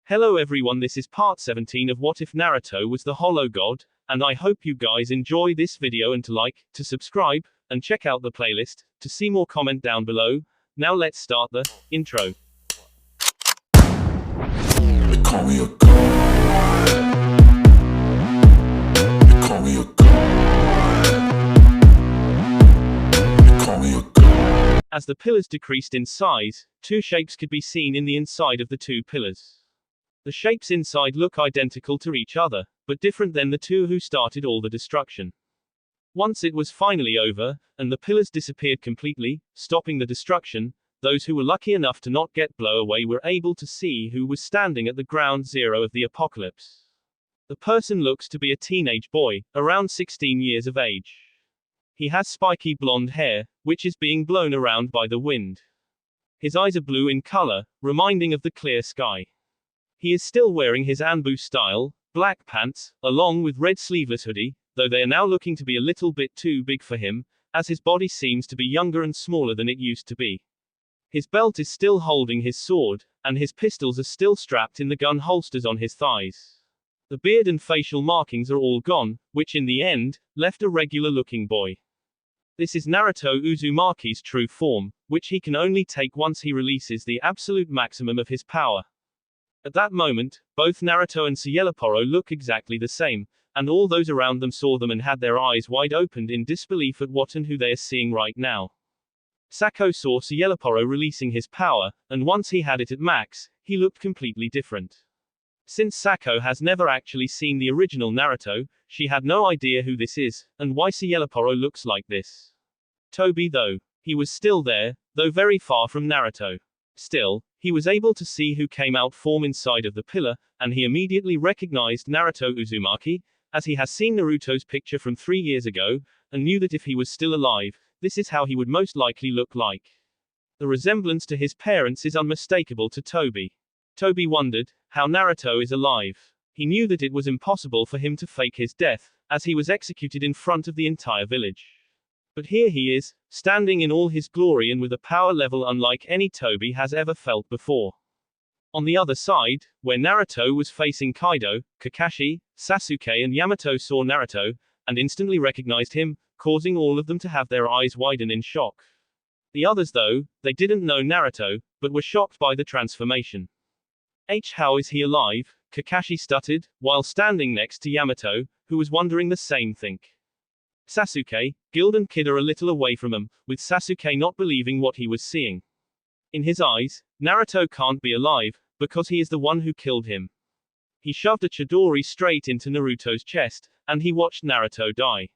Hello everyone, this is part 17 of What If Naruto Was the Hollow God, and I hope you guys enjoy this video and to like, to subscribe, and check out the playlist, to see more comment down below. Now let's start the intro. They call me a god. They call me a god. They call me a god. As the pillars decreased in size, two shapes could be seen in the inside of the two pillars. The shapes inside look identical to each other, but different than the two who started all the destruction. Once it was finally over, and the pillars disappeared completely, stopping the destruction, those who were lucky enough to not get blown away were able to see who was standing at the ground zero of the apocalypse. The person looks to be a teenage boy, around 16 years of age. He has spiky blonde hair, which is being blown around by the wind. His eyes are blue in color, reminding of the clear sky. He is still wearing his Anbu style, black pants, along with red sleeveless hoodie, though they are now looking to be a little bit too big for him, as his body seems to be younger and smaller than it used to be. His belt is still holding his sword, and his pistols are still strapped in the gun holsters on his thighs. The beard and facial markings are all gone, which in the end, left a regular-looking boy. This is Naruto Uzumaki's true form, which he can only take once he releases the absolute maximum of his power. At that moment, both Naruto and Cielaporo look exactly the same, and all those around them saw them and had their eyes wide opened in disbelief at what and who they are seeing right now. Sako saw Cielaporo releasing his power, and once he had it at max, he looked completely different. Since Sako has never actually seen the original Naruto, she had no idea who this is, and why Cielaporo looks like this. Toby though. He was still there, though very far from Naruto. Still, he was able to see who came out from inside of the pillar, and he immediately recognized Naruto Uzumaki, as he has seen Naruto's picture from 3 years ago, and knew that if he was still alive, this is how he would most likely look like. The resemblance to his parents is unmistakable to Toby. Toby wondered how Naruto is alive. He knew that it was impossible for him to fake his death, as he was executed in front of the entire village. But here he is, standing in all his glory and with a power level unlike any Toby has ever felt before. On the other side, where Naruto was facing Kaido, Kakashi, Sasuke and Yamato saw Naruto, and instantly recognized him, causing all of them to have their eyes widen in shock. The others though, they didn't know Naruto, but were shocked by the transformation. How is he alive? Kakashi stuttered, while standing next to Yamato, who was wondering the same thing. Sasuke, Guild and Kid are a little away from him, with Sasuke not believing what he was seeing. In his eyes, Naruto can't be alive, because he is the one who killed him. He shoved a Chidori straight into Naruto's chest, and he watched Naruto die.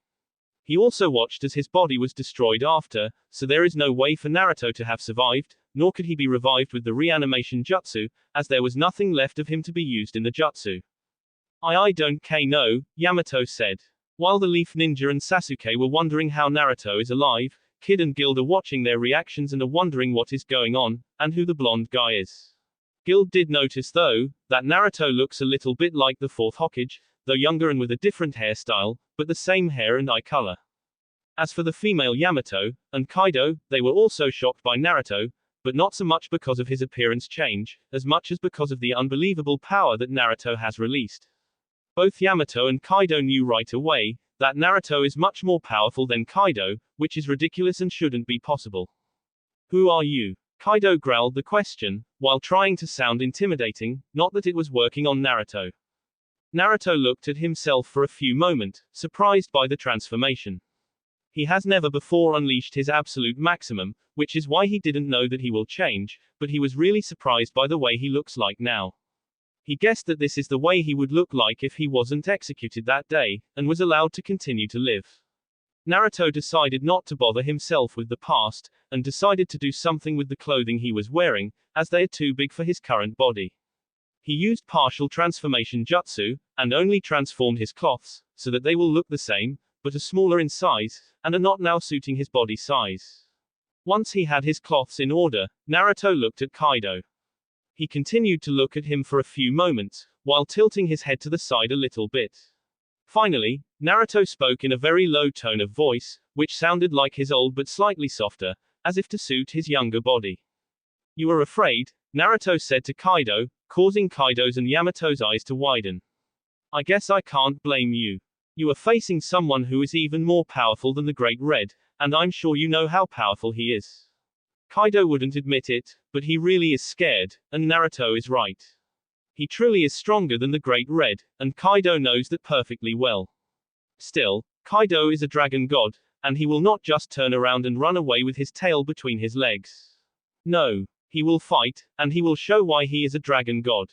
He also watched as his body was destroyed after, so there is no way for Naruto to have survived, nor could he be revived with the reanimation jutsu, as there was nothing left of him to be used in the jutsu. I don't know, Yamato said. While the Leaf Ninja and Sasuke were wondering how Naruto is alive, Kid and Guild are watching their reactions and are wondering what is going on, and who the blonde guy is. Guild did notice though, that Naruto looks a little bit like the fourth Hokage, though younger and with a different hairstyle, but the same hair and eye color. As for the female Yamato, and Kaido, they were also shocked by Naruto, but not so much because of his appearance change, as much as because of the unbelievable power that Naruto has released. Both Yamato and Kaido knew right away that Naruto is much more powerful than Kaido, which is ridiculous and shouldn't be possible. Who are you? Kaido growled the question, while trying to sound intimidating, not that it was working on Naruto. Naruto looked at himself for a few moments, surprised by the transformation. He has never before unleashed his absolute maximum, which is why he didn't know that he will change, but he was really surprised by the way he looks like now. He guessed that this is the way he would look like if he wasn't executed that day, and was allowed to continue to live. Naruto decided not to bother himself with the past, and decided to do something with the clothing he was wearing, as they are too big for his current body. He used partial transformation jutsu, and only transformed his cloths, so that they will look the same, but are smaller in size, and are not now suiting his body size. Once he had his cloths in order, Naruto looked at Kaido. He continued to look at him for a few moments, while tilting his head to the side a little bit. Finally, Naruto spoke in a very low tone of voice, which sounded like his old but slightly softer, as if to suit his younger body. You are afraid? Naruto said to Kaido, causing Kaido's and Yamato's eyes to widen. I guess I can't blame you. You are facing someone who is even more powerful than the Great Red, and I'm sure you know how powerful he is. Kaido wouldn't admit it, but he really is scared, and Naruto is right. He truly is stronger than the Great Red, and Kaido knows that perfectly well. Still, Kaido is a dragon god, and he will not just turn around and run away with his tail between his legs. No, he will fight, and he will show why he is a dragon god.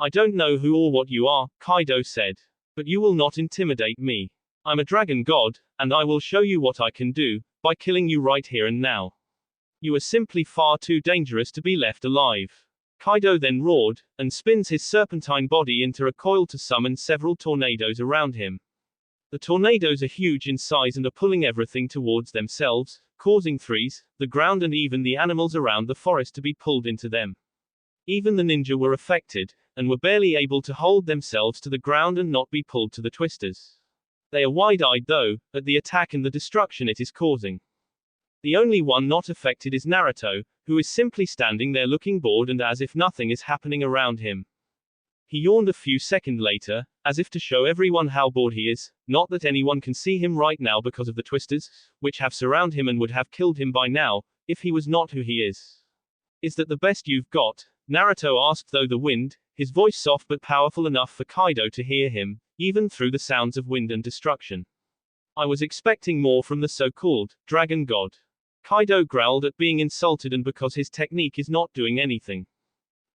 I don't know who or what you are, Kaido said. But you will not intimidate me. I'm a dragon god, and I will show you what I can do, by killing you right here and now. You are simply far too dangerous to be left alive. Kaido then roared, and spins his serpentine body into a coil to summon several tornadoes around him. The tornadoes are huge in size and are pulling everything towards themselves, causing trees, the ground and even the animals around the forest to be pulled into them. Even the ninja were affected, and were barely able to hold themselves to the ground and not be pulled to the twisters. They are wide-eyed though, at the attack and the destruction it is causing. The only one not affected is Naruto, who is simply standing there looking bored and as if nothing is happening around him. He yawned a few seconds later, as if to show everyone how bored he is, not that anyone can see him right now because of the twisters, which have surrounded him and would have killed him by now, if he was not who he is. Is that the best you've got? Naruto asked through the wind, his voice soft but powerful enough for Kaido to hear him, even through the sounds of wind and destruction. I was expecting more from the so-called dragon god. Kaido growled at being insulted and because his technique is not doing anything.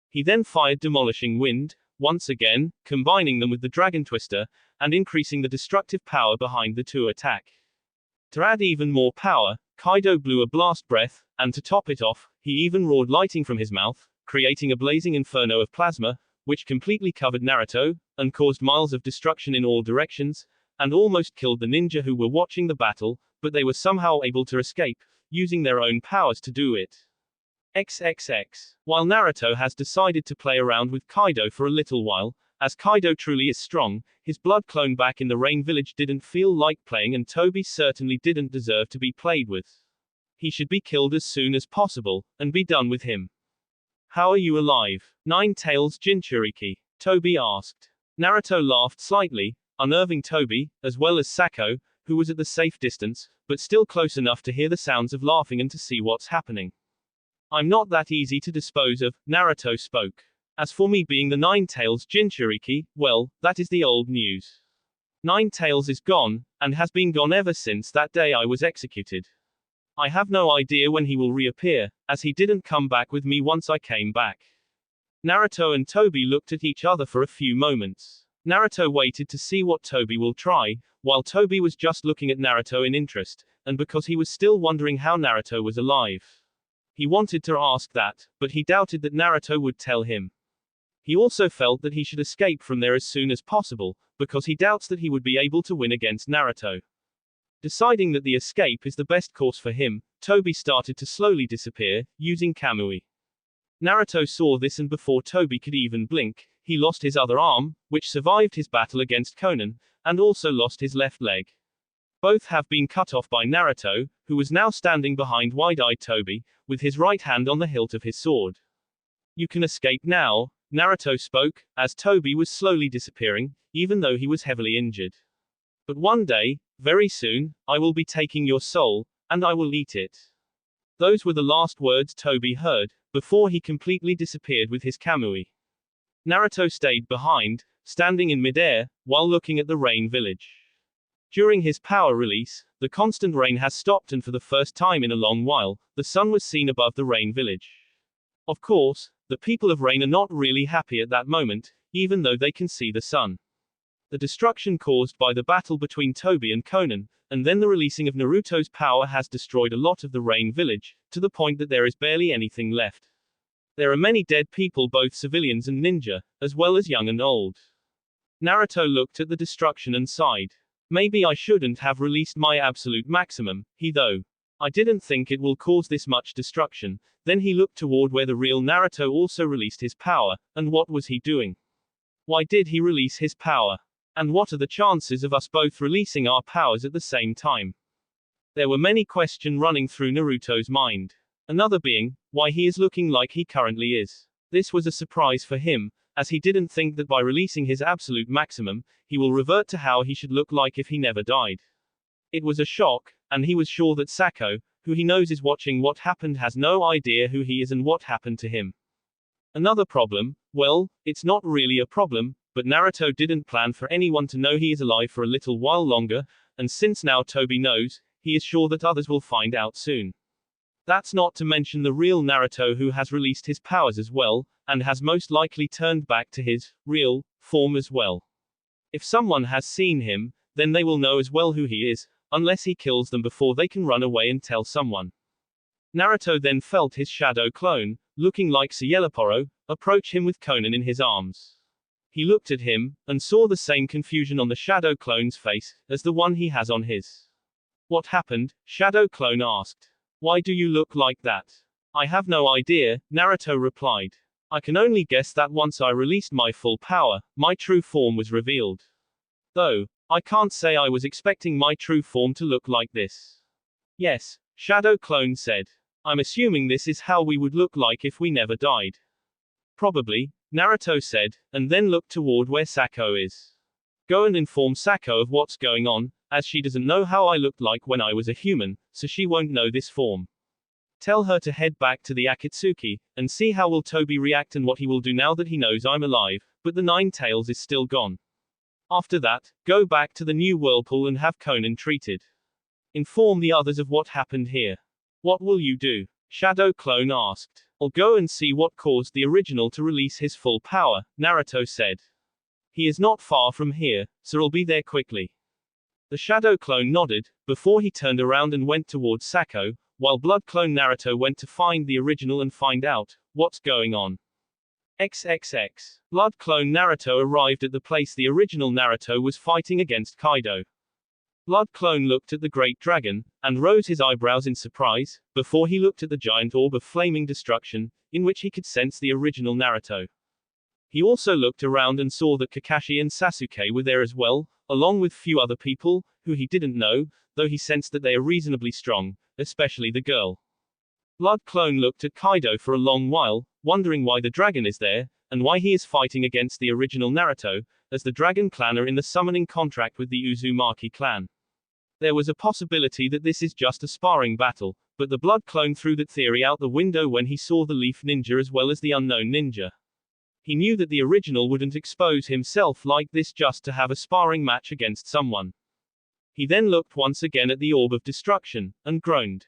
He then fired demolishing wind, once again, combining them with the dragon twister, and increasing the destructive power behind the two attack. To add even more power, Kaido blew a blast breath, and to top it off, he even roared lighting from his mouth, creating a blazing inferno of plasma, which completely covered Naruto, and caused miles of destruction in all directions, and almost killed the ninja who were watching the battle, but they were somehow able to escape, using their own powers to do it. XXX. While Naruto has decided to play around with Kaido for a little while, as Kaido truly is strong, his blood clone back in the Rain Village didn't feel like playing and Toby certainly didn't deserve to be played with. He should be killed as soon as possible, and be done with him. How are you alive? Nine Tails Jinchuriki? Toby asked. Naruto laughed slightly, unnerving Toby, as well as Sako, who was at the safe distance, but still close enough to hear the sounds of laughing and to see what's happening. I'm not that easy to dispose of, Naruto spoke. As for me being the Nine Tails Jinchuriki, well, that is the old news. Nine Tails is gone, and has been gone ever since that day I was executed. I have no idea when he will reappear, as he didn't come back with me once I came back. Naruto and Toby looked at each other for a few moments. Naruto waited to see what Toby will try, while Toby was just looking at Naruto in interest, and because he was still wondering how Naruto was alive. He wanted to ask that, but he doubted that Naruto would tell him. He also felt that he should escape from there as soon as possible, because he doubts that he would be able to win against Naruto. Deciding that the escape is the best course for him, Toby started to slowly disappear, using Kamui. Naruto saw this and before Toby could even blink, he lost his other arm, which survived his battle against Konan, and also lost his left leg. Both have been cut off by Naruto, who was now standing behind wide-eyed Toby, with his right hand on the hilt of his sword. You can escape now, Naruto spoke, as Toby was slowly disappearing, even though he was heavily injured. But one day, very soon, I will be taking your soul, and I will eat it. Those were the last words Toby heard, before he completely disappeared with his Kamui. Naruto stayed behind, standing in midair, while looking at the Rain Village. During his power release, the constant rain has stopped and for the first time in a long while, the sun was seen above the Rain Village. Of course, the people of Rain are not really happy at that moment, even though they can see the sun. The destruction caused by the battle between Toby and Konan, and then the releasing of Naruto's power has destroyed a lot of the Rain Village, to the point that there is barely anything left. There are many dead people, both civilians and ninja, as well as young and old. Naruto looked at the destruction and sighed. Maybe I shouldn't have released my absolute maximum, though. I didn't think it will cause this much destruction. Then he looked toward where the real Naruto also released his power, and what was he doing? Why did he release his power? And what are the chances of us both releasing our powers at the same time? There were many questions running through Naruto's mind. Another being, why he is looking like he currently is. This was a surprise for him, as he didn't think that by releasing his absolute maximum, he will revert to how he should look like if he never died. It was a shock, and he was sure that Sako, who he knows is watching what happened, has no idea who he is and what happened to him. Another problem, well, it's not really a problem, but Naruto didn't plan for anyone to know he is alive for a little while longer, and since now Toby knows, he is sure that others will find out soon. That's not to mention the real Naruto, who has released his powers as well, and has most likely turned back to his real form as well. If someone has seen him, then they will know as well who he is, unless he kills them before they can run away and tell someone. Naruto then felt his shadow clone, looking like Sayelaporo, approach him with Konan in his arms. He looked at him, and saw the same confusion on the shadow clone's face, as the one he has on his. What happened? Shadow clone asked. Why do you look like that? I have no idea, Naruto replied. I can only guess that once I released my full power, my true form was revealed. Though, I can't say I was expecting my true form to look like this. Yes, Shadow Clone said. I'm assuming this is how we would look like if we never died. Probably, Naruto said, and then looked toward where Sako is. Go and inform Sako of what's going on, as she doesn't know how I looked like when I was a human, so she won't know this form. Tell her to head back to the Akatsuki, and see how will Toby react and what he will do now that he knows I'm alive, but the Nine Tails is still gone. After that, go back to the new whirlpool and have Konan treated. Inform the others of what happened here. What will you do? Shadow Clone asked. I'll go and see what caused the original to release his full power, Naruto said. He is not far from here, so I'll be there quickly. The Shadow Clone nodded, before he turned around and went towards Sako, while Blood Clone Naruto went to find the original and find out what's going on. XXX. Blood Clone Naruto arrived at the place the original Naruto was fighting against Kaido. Blood Clone looked at the great dragon, and rose his eyebrows in surprise, before he looked at the giant orb of flaming destruction, in which he could sense the original Naruto. He also looked around and saw that Kakashi and Sasuke were there as well, along with few other people, who he didn't know, though he sensed that they are reasonably strong, especially the girl. Blood Clone looked at Kaido for a long while, wondering why the dragon is there, and why he is fighting against the original Naruto, as the Dragon Clan are in the summoning contract with the Uzumaki clan. There was a possibility that this is just a sparring battle, but the Blood Clone threw that theory out the window when he saw the Leaf Ninja as well as the unknown ninja. He knew that the original wouldn't expose himself like this just to have a sparring match against someone. He then looked once again at the Orb of Destruction, and groaned.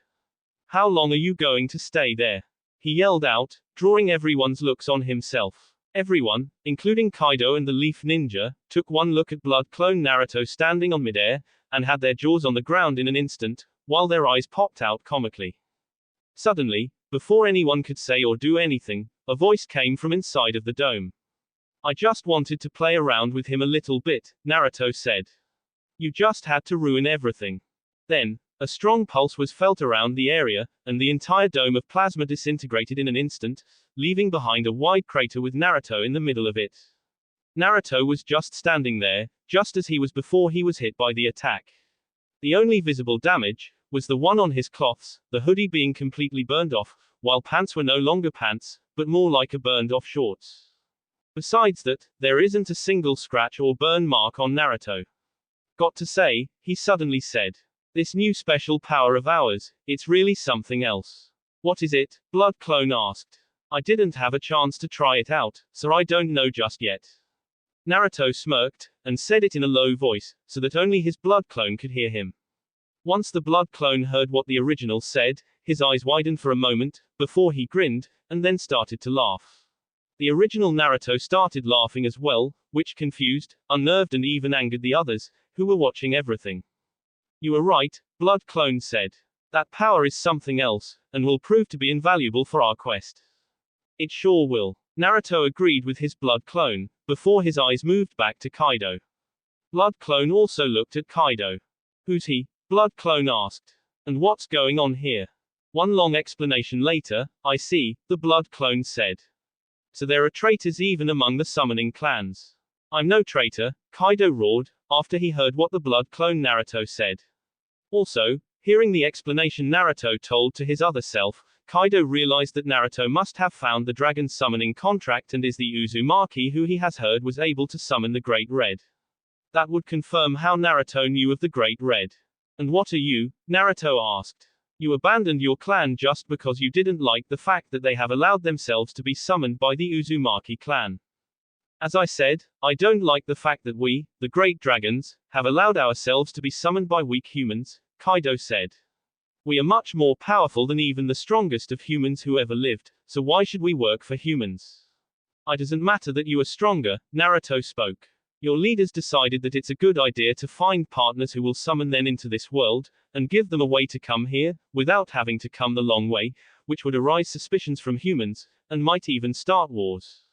How long are you going to stay there? He yelled out, drawing everyone's looks on himself. Everyone, including Kaido and the Leaf Ninja, took one look at Blood Clone Naruto standing on midair, and had their jaws on the ground in an instant, while their eyes popped out comically. Suddenly, before anyone could say or do anything, a voice came from inside of the dome. I just wanted to play around with him a little bit, Naruto said. You just had to ruin everything. Then, a strong pulse was felt around the area, and the entire dome of plasma disintegrated in an instant, leaving behind a wide crater with Naruto in the middle of it. Naruto was just standing there, just as he was before he was hit by the attack. The only visible damage was the one on his cloths, the hoodie being completely burned off, while pants were no longer pants, but more like a burned off shorts. Besides that, there isn't a single scratch or burn mark on Naruto. Got to say, he suddenly said. This new special power of ours, it's really something else. What is it? Blood Clone asked. I didn't have a chance to try it out, so I don't know just yet. Naruto smirked, and said it in a low voice, so that only his Blood Clone could hear him. Once the Blood Clone heard what the original said, his eyes widened for a moment, before he grinned, and then started to laugh. The original Naruto started laughing as well, which confused, unnerved and even angered the others, who were watching everything. You are right, Blood Clone said. That power is something else, and will prove to be invaluable for our quest. It sure will. Naruto agreed with his Blood Clone, before his eyes moved back to Kaido. Blood Clone also looked at Kaido. Who's he? Blood Clone asked. And what's going on here? One long explanation later, I see, the Blood Clone said. So there are traitors even among the summoning clans. I'm no traitor, Kaido roared, after he heard what the Blood Clone Naruto said. Also, hearing the explanation Naruto told to his other self, Kaido realized that Naruto must have found the dragon's summoning contract and is the Uzumaki who he has heard was able to summon the Great Red. That would confirm how Naruto knew of the Great Red. And what are you? Naruto asked. You abandoned your clan just because you didn't like the fact that they have allowed themselves to be summoned by the Uzumaki clan. As I said, I don't like the fact that we, the great dragons, have allowed ourselves to be summoned by weak humans, Kaido said. We are much more powerful than even the strongest of humans who ever lived, so why should we work for humans? It doesn't matter that you are stronger, Naruto spoke. Your leaders decided that it's a good idea to find partners who will summon them into this world, and give them a way to come here, without having to come the long way, which would arise suspicions from humans, and might even start wars.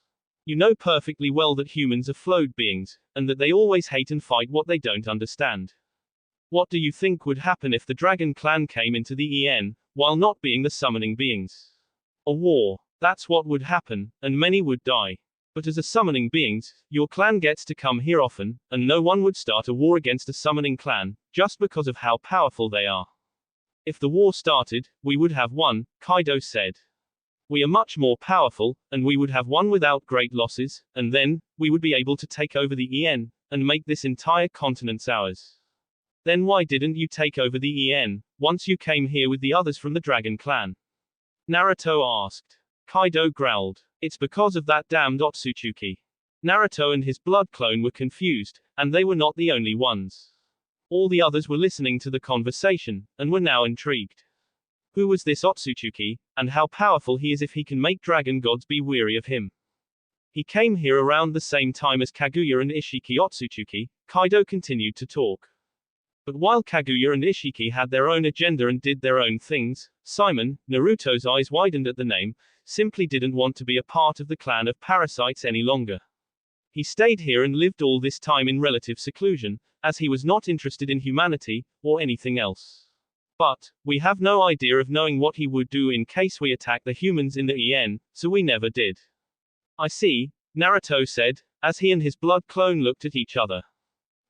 You know perfectly well that humans are flawed beings, and that they always hate and fight what they don't understand. What do you think would happen if the Dragon Clan came into the EN, while not being the summoning beings? A war. That's what would happen, and many would die. But as a summoning beings, your clan gets to come here often, and no one would start a war against a summoning clan, just because of how powerful they are. If the war started, we would have won, Kaido said. We are much more powerful, and we would have won without great losses, and then, we would be able to take over the EN, and make this entire continent ours. Then why didn't you take over the EN, once you came here with the others from the Dragon Clan? Naruto asked. Kaido growled. It's because of that damned Akatsuki. Naruto and his blood clone were confused, and they were not the only ones. All the others were listening to the conversation, and were now intrigued. Who was this Akatsuki, and how powerful he is if he can make dragon gods be weary of him? He came here around the same time as Kaguya and Ishiki Akatsuki, Kaido continued to talk. But while Kaguya and Ishiki had their own agenda and did their own things, Simon, Naruto's eyes widened at the name, simply didn't want to be a part of the clan of parasites any longer. He stayed here and lived all this time in relative seclusion, as he was not interested in humanity, or anything else. But, we have no idea of knowing what he would do in case we attack the humans in the EN, so we never did. I see, Naruto said, as he and his blood clone looked at each other.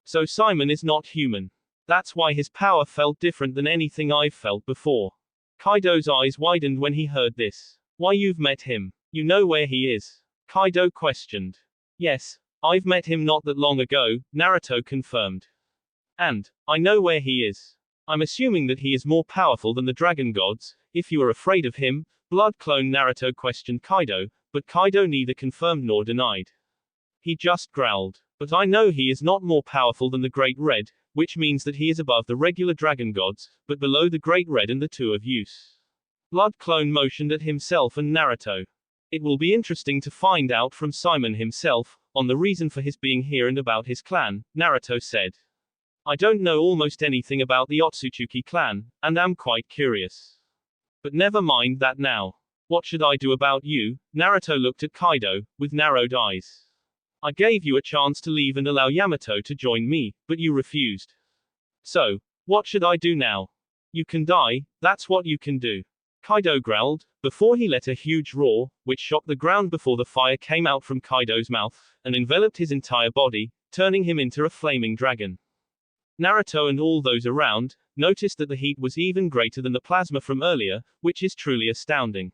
So Simon is not human. That's why his power felt different than anything I've felt before. Kaido's eyes widened when he heard this. Why, you've met him. You know where he is? Kaido questioned. Yes, I've met him not that long ago, Naruto confirmed. And, I know where he is. I'm assuming that he is more powerful than the dragon gods. If you are afraid of him, blood clone Naruto questioned Kaido, but Kaido neither confirmed nor denied. He just growled. But I know he is not more powerful than the Great Red, which means that he is above the regular dragon gods, but below the Great Red and the two of use. Blood clone motioned at himself and Naruto. It will be interesting to find out from Simon himself, on the reason for his being here and about his clan, Naruto said. I don't know almost anything about the Akatsuki clan, and am quite curious. But never mind that now. What should I do about you? Naruto looked at Kaido, with narrowed eyes. I gave you a chance to leave and allow Yamato to join me, but you refused. So, what should I do now? You can die, that's what you can do. Kaido growled, before he let a huge roar, which shocked the ground before the fire came out from Kaido's mouth, and enveloped his entire body, turning him into a flaming dragon. Naruto and all those around, noticed that the heat was even greater than the plasma from earlier, which is truly astounding.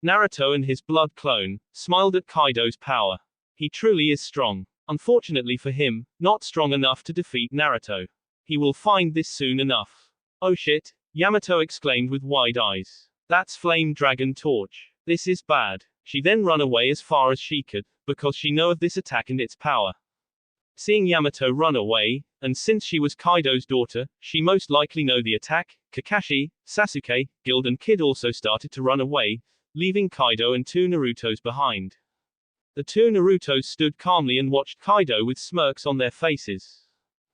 Naruto and his blood clone, smiled at Kaido's power. He truly is strong. Unfortunately for him, not strong enough to defeat Naruto. He will find this soon enough. Oh shit, Yamato exclaimed with wide eyes. That's Flame Dragon Torch. This is bad. She then ran away as far as she could, because she knew of this attack and its power. Seeing Yamato run away, and since she was Kaido's daughter, she most likely know the attack, Kakashi, Sasuke, Guild and Kid also started to run away, leaving Kaido and two Narutos behind. The two Narutos stood calmly and watched Kaido with smirks on their faces.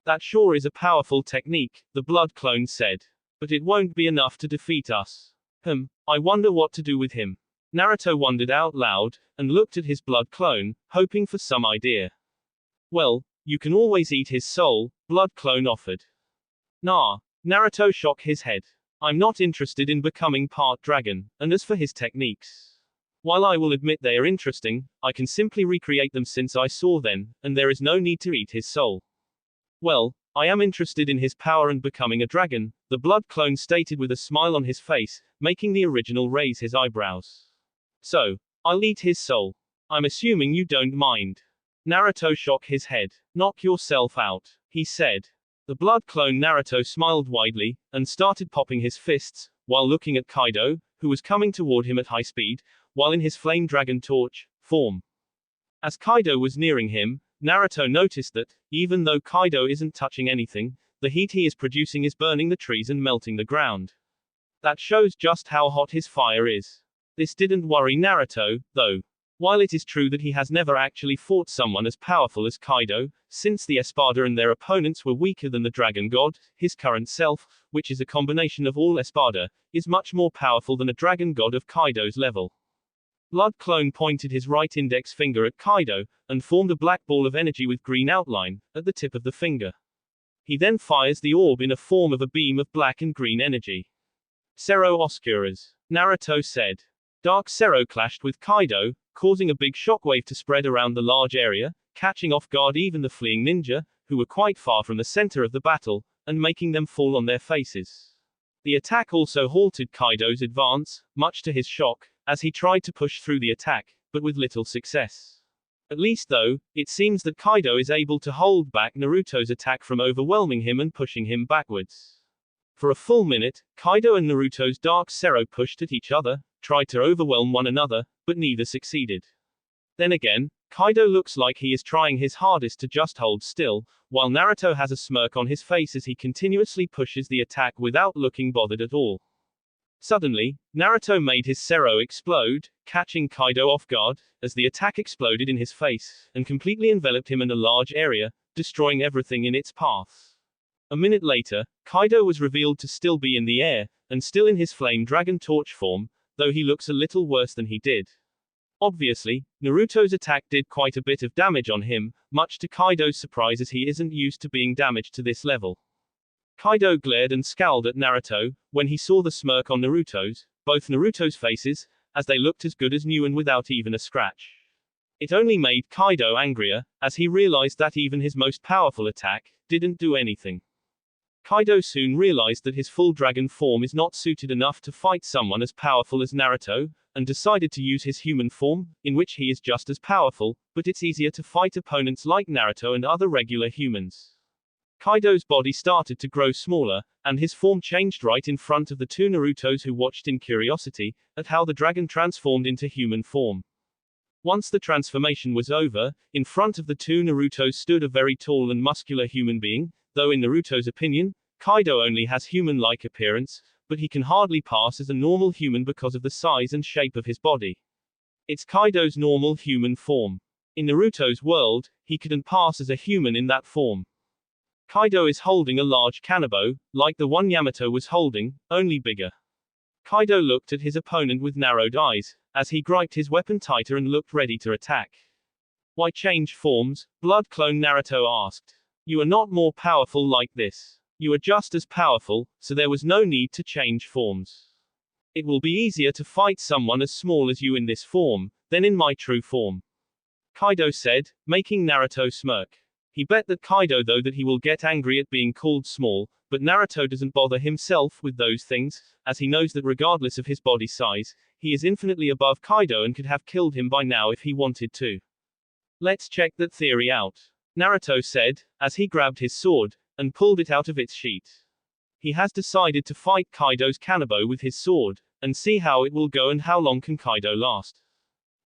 That sure is a powerful technique, the blood clone said. But it won't be enough to defeat us. I wonder what to do with him. Naruto wondered out loud, and looked at his blood clone, hoping for some idea. Well, you can always eat his soul, blood clone offered. Nah. Naruto shook his head. I'm not interested in becoming part dragon, and as for his techniques. While I will admit they are interesting, I can simply recreate them since I saw them, and there is no need to eat his soul. Well, I am interested in his power and becoming a dragon, the blood clone stated with a smile on his face, making the original raise his eyebrows. So, I'll eat his soul. I'm assuming you don't mind. Naruto shook his head. Knock yourself out, he said. The blood clone Naruto smiled widely, and started popping his fists, while looking at Kaido, who was coming toward him at high speed, while in his flame dragon torch form. As Kaido was nearing him, Naruto noticed that, even though Kaido isn't touching anything, the heat he is producing is burning the trees and melting the ground. That shows just how hot his fire is. This didn't worry Naruto, though. While it is true that he has never actually fought someone as powerful as Kaido, since the Espada and their opponents were weaker than the Dragon God, his current self, which is a combination of all Espada, is much more powerful than a Dragon God of Kaido's level. Blood Clone pointed his right index finger at Kaido, and formed a black ball of energy with green outline, at the tip of the finger. He then fires the orb in a form of a beam of black and green energy. Zero Oscuras, Naruto said. Dark Zero clashed with Kaido, causing a big shockwave to spread around the large area, catching off guard even the fleeing ninja, who were quite far from the center of the battle, and making them fall on their faces. The attack also halted Kaido's advance, much to his shock, as he tried to push through the attack, but with little success. At least though, it seems that Kaido is able to hold back Naruto's attack from overwhelming him and pushing him backwards. For a full minute, Kaido and Naruto's Dark Zero pushed at each other, tried to overwhelm one another, but neither succeeded. Then again, Kaido looks like he is trying his hardest to just hold still, while Naruto has a smirk on his face as he continuously pushes the attack without looking bothered at all. Suddenly, Naruto made his Zero explode, catching Kaido off guard, as the attack exploded in his face, and completely enveloped him in a large area, destroying everything in its path. A minute later, Kaido was revealed to still be in the air, and still in his flame dragon torch form, though he looks a little worse than he did. Obviously, Naruto's attack did quite a bit of damage on him, much to Kaido's surprise as he isn't used to being damaged to this level. Kaido glared and scowled at Naruto, when he saw the smirk on both Naruto's faces, as they looked as good as new and without even a scratch. It only made Kaido angrier, as he realized that even his most powerful attack didn't do anything. Kaido soon realized that his full dragon form is not suited enough to fight someone as powerful as Naruto, and decided to use his human form, in which he is just as powerful, but it's easier to fight opponents like Naruto and other regular humans. Kaido's body started to grow smaller, and his form changed right in front of the two Narutos who watched in curiosity, at how the dragon transformed into human form. Once the transformation was over, in front of the two Narutos stood a very tall and muscular human being, though in Naruto's opinion, Kaido only has human-like appearance, but he can hardly pass as a normal human because of the size and shape of his body. It's Kaido's normal human form. In Naruto's world, he couldn't pass as a human in that form. Kaido is holding a large kanabo, like the one Yamato was holding, only bigger. Kaido looked at his opponent with narrowed eyes, as he gripped his weapon tighter and looked ready to attack. Why change forms? Blood Clone Naruto asked. You are not more powerful like this. You are just as powerful, so there was no need to change forms. It will be easier to fight someone as small as you in this form, than in my true form. Kaido said, making Naruto smirk. He bet that Kaido though that he will get angry at being called small, but Naruto doesn't bother himself with those things, as he knows that regardless of his body size, he is infinitely above Kaido and could have killed him by now if he wanted to. Let's check that theory out, Naruto said, as he grabbed his sword, and pulled it out of its sheath. He has decided to fight Kaido's kanabo with his sword, and see how it will go and how long can Kaido last.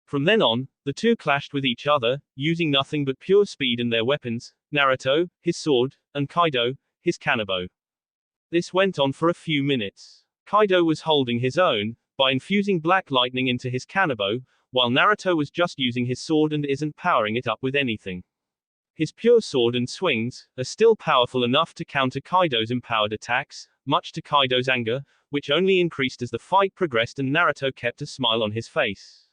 From then on, the two clashed with each other, using nothing but pure speed and their weapons, Naruto, his sword, and Kaido, his kanabo. This went on for a few minutes. Kaido was holding his own, by infusing black lightning into his kanabo, while Naruto was just using his sword and isn't powering it up with anything. His pure sword and swings are still powerful enough to counter Kaido's empowered attacks, much to Kaido's anger, which only increased as the fight progressed and Naruto kept a smile on his face.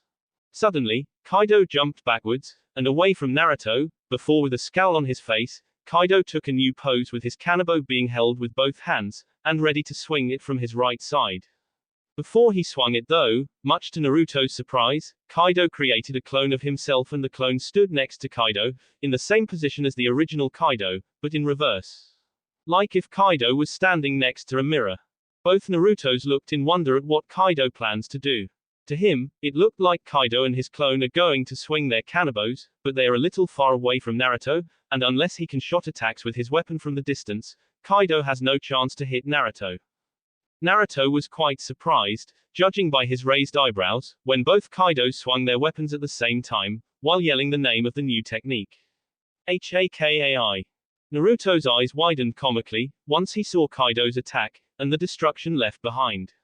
Suddenly, Kaido jumped backwards, and away from Naruto, before with a scowl on his face, Kaido took a new pose with his kanabo being held with both hands, and ready to swing it from his right side. Before he swung it though, much to Naruto's surprise, Kaido created a clone of himself and the clone stood next to Kaido, in the same position as the original Kaido, but in reverse. Like if Kaido was standing next to a mirror. Both Narutos looked in wonder at what Kaido plans to do. To him, it looked like Kaido and his clone are going to swing their kanabos, but they are a little far away from Naruto, and unless he can shot attacks with his weapon from the distance, Kaido has no chance to hit Naruto. Naruto was quite surprised, judging by his raised eyebrows, when both Kaidos swung their weapons at the same time, while yelling the name of the new technique. Hakai. Naruto's eyes widened comically, once he saw Kaido's attack, and the destruction left behind.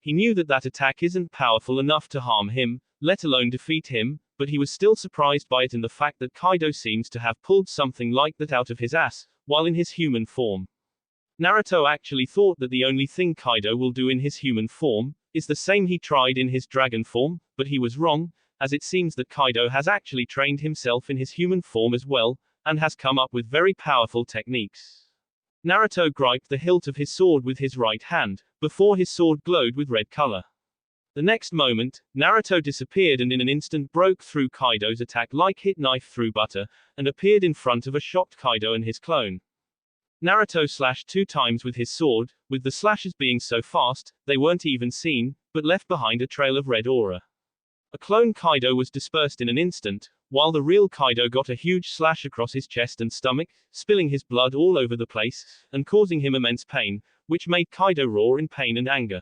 He knew that that attack isn't powerful enough to harm him, let alone defeat him, but he was still surprised by it in the fact that Kaido seems to have pulled something like that out of his ass, while in his human form. Naruto actually thought that the only thing Kaido will do in his human form is the same he tried in his dragon form, but he was wrong, as it seems that Kaido has actually trained himself in his human form as well, and has come up with very powerful techniques. Naruto griped the hilt of his sword with his right hand, before his sword glowed with red color. The next moment, Naruto disappeared and in an instant broke through Kaido's attack like hit knife through butter, and appeared in front of a shocked Kaido and his clone. Naruto slashed 2 times with his sword, with the slashes being so fast, they weren't even seen, but left behind a trail of red aura. A clone Kaido was dispersed in an instant, while the real Kaido got a huge slash across his chest and stomach, spilling his blood all over the place, and causing him immense pain, which made Kaido roar in pain and anger.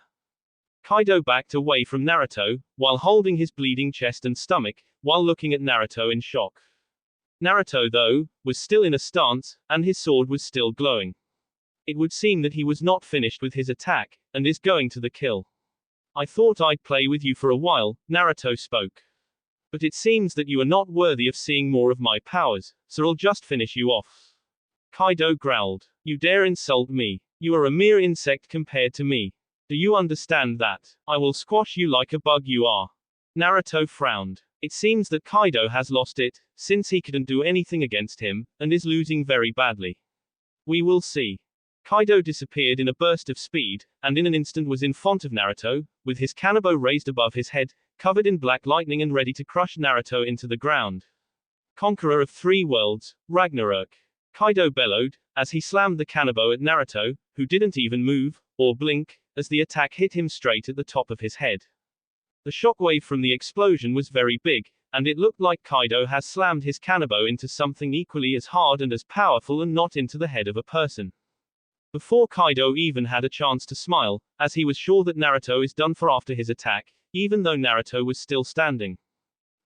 Kaido backed away from Naruto, while holding his bleeding chest and stomach, while looking at Naruto in shock. Naruto, though, was still in a stance, and his sword was still glowing. It would seem that he was not finished with his attack, and is going to the kill. I thought I'd play with you for a while, Naruto spoke. But it seems that you are not worthy of seeing more of my powers, so I'll just finish you off. Kaido growled. You dare insult me. You are a mere insect compared to me. Do you understand that? I will squash you like a bug you are. Naruto frowned. It seems that Kaido has lost it, since he couldn't do anything against him, and is losing very badly. We will see. Kaido disappeared in a burst of speed, and in an instant was in front of Naruto, with his kanabo raised above his head, covered in black lightning and ready to crush Naruto into the ground. Conqueror of 3 worlds, Ragnarok. Kaido bellowed, as he slammed the kanabo at Naruto, who didn't even move, or blink, as the attack hit him straight at the top of his head. The shockwave from the explosion was very big, and it looked like Kaido has slammed his kanabo into something equally as hard and as powerful and not into the head of a person. Before Kaido even had a chance to smile, as he was sure that Naruto is done for after his attack, even though Naruto was still standing.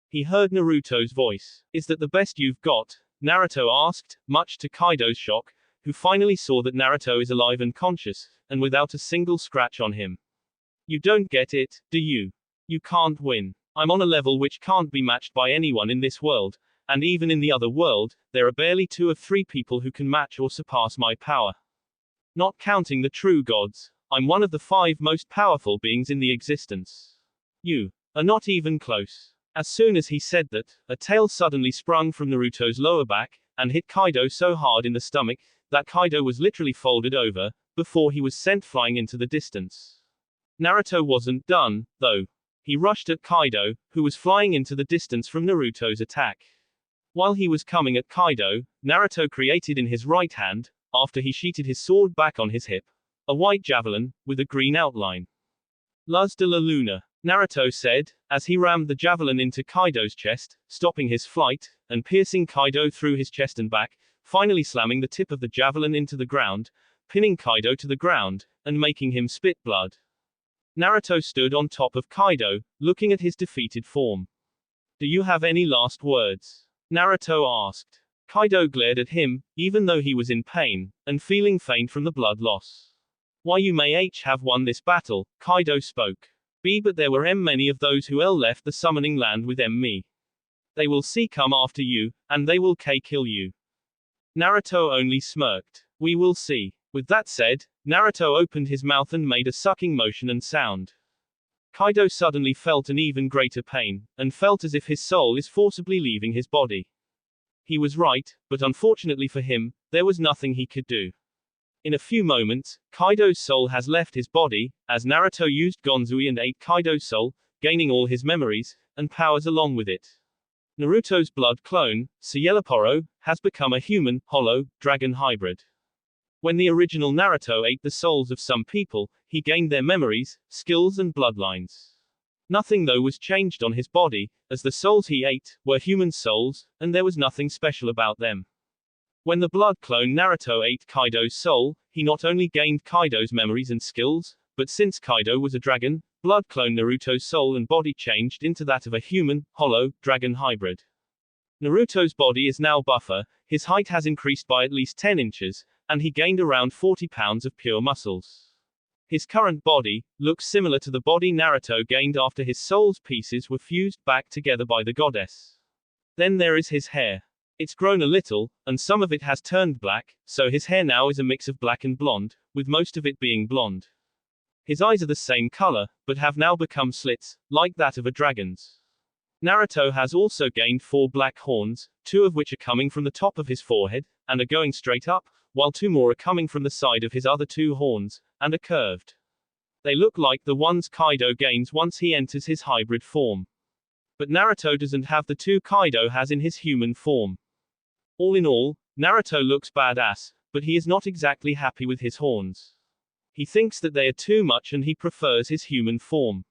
He heard Naruto's voice. Is that the best you've got? Naruto asked, much to Kaido's shock, who finally saw that Naruto is alive and conscious, and without a single scratch on him. You don't get it, do you? You can't win. I'm on a level which can't be matched by anyone in this world, and even in the other world, there are barely 2 of 3 people who can match or surpass my power. Not counting the true gods, I'm one of the 5 most powerful beings in the existence. You are not even close. As soon as he said that, a tail suddenly sprung from Naruto's lower back, and hit Kaido so hard in the stomach, that Kaido was literally folded over, before he was sent flying into the distance. Naruto wasn't done, though. He rushed at Kaido, who was flying into the distance from Naruto's attack. While he was coming at Kaido, Naruto created in his right hand, after he sheated his sword back on his hip, a white javelin, with a green outline. Luz de la Luna, Naruto said, as he rammed the javelin into Kaido's chest, stopping his flight, and piercing Kaido through his chest and back, finally slamming the tip of the javelin into the ground, pinning Kaido to the ground, and making him spit blood. Naruto stood on top of Kaido, looking at his defeated form. Do you have any last words? Naruto asked. Kaido glared at him, even though he was in pain, and feeling faint from the blood loss. Why you may have won this battle, Kaido spoke. But there were many of those who left the summoning land with me. They will come after you, and they will kill you. Naruto only smirked. We will see. With that said, Naruto opened his mouth and made a sucking motion and sound. Kaido suddenly felt an even greater pain, and felt as if his soul is forcibly leaving his body. He was right, but unfortunately for him, there was nothing he could do. In a few moments, Kaido's soul has left his body, as Naruto used Gonzui and ate Kaido's soul, gaining all his memories, and powers along with it. Naruto's blood clone, Sayelaporo, has become a human, hollow, dragon hybrid. When the original Naruto ate the souls of some people, he gained their memories, skills and bloodlines. Nothing though was changed on his body, as the souls he ate were human souls, and there was nothing special about them. When the blood clone Naruto ate Kaido's soul, he not only gained Kaido's memories and skills, but since Kaido was a dragon, blood clone Naruto's soul and body changed into that of a human, hollow, dragon hybrid. Naruto's body is now buffer, his height has increased by at least 10 inches, and he gained around 40 pounds of pure muscles. His current body looks similar to the body Naruto gained after his soul's pieces were fused back together by the goddess. Then there is his hair. It's grown a little, and some of it has turned black, so his hair now is a mix of black and blonde, with most of it being blonde. His eyes are the same color, but have now become slits, like that of a dragon's. Naruto has also gained 4 black horns, 2 of which are coming from the top of his forehead, and are going straight up, while 2 more are coming from the side of his other 2 horns, and are curved. They look like the ones Kaido gains once he enters his hybrid form. But Naruto doesn't have the 2 Kaido has in his human form. All in all, Naruto looks badass, but he is not exactly happy with his horns. He thinks that they are too much and he prefers his human form.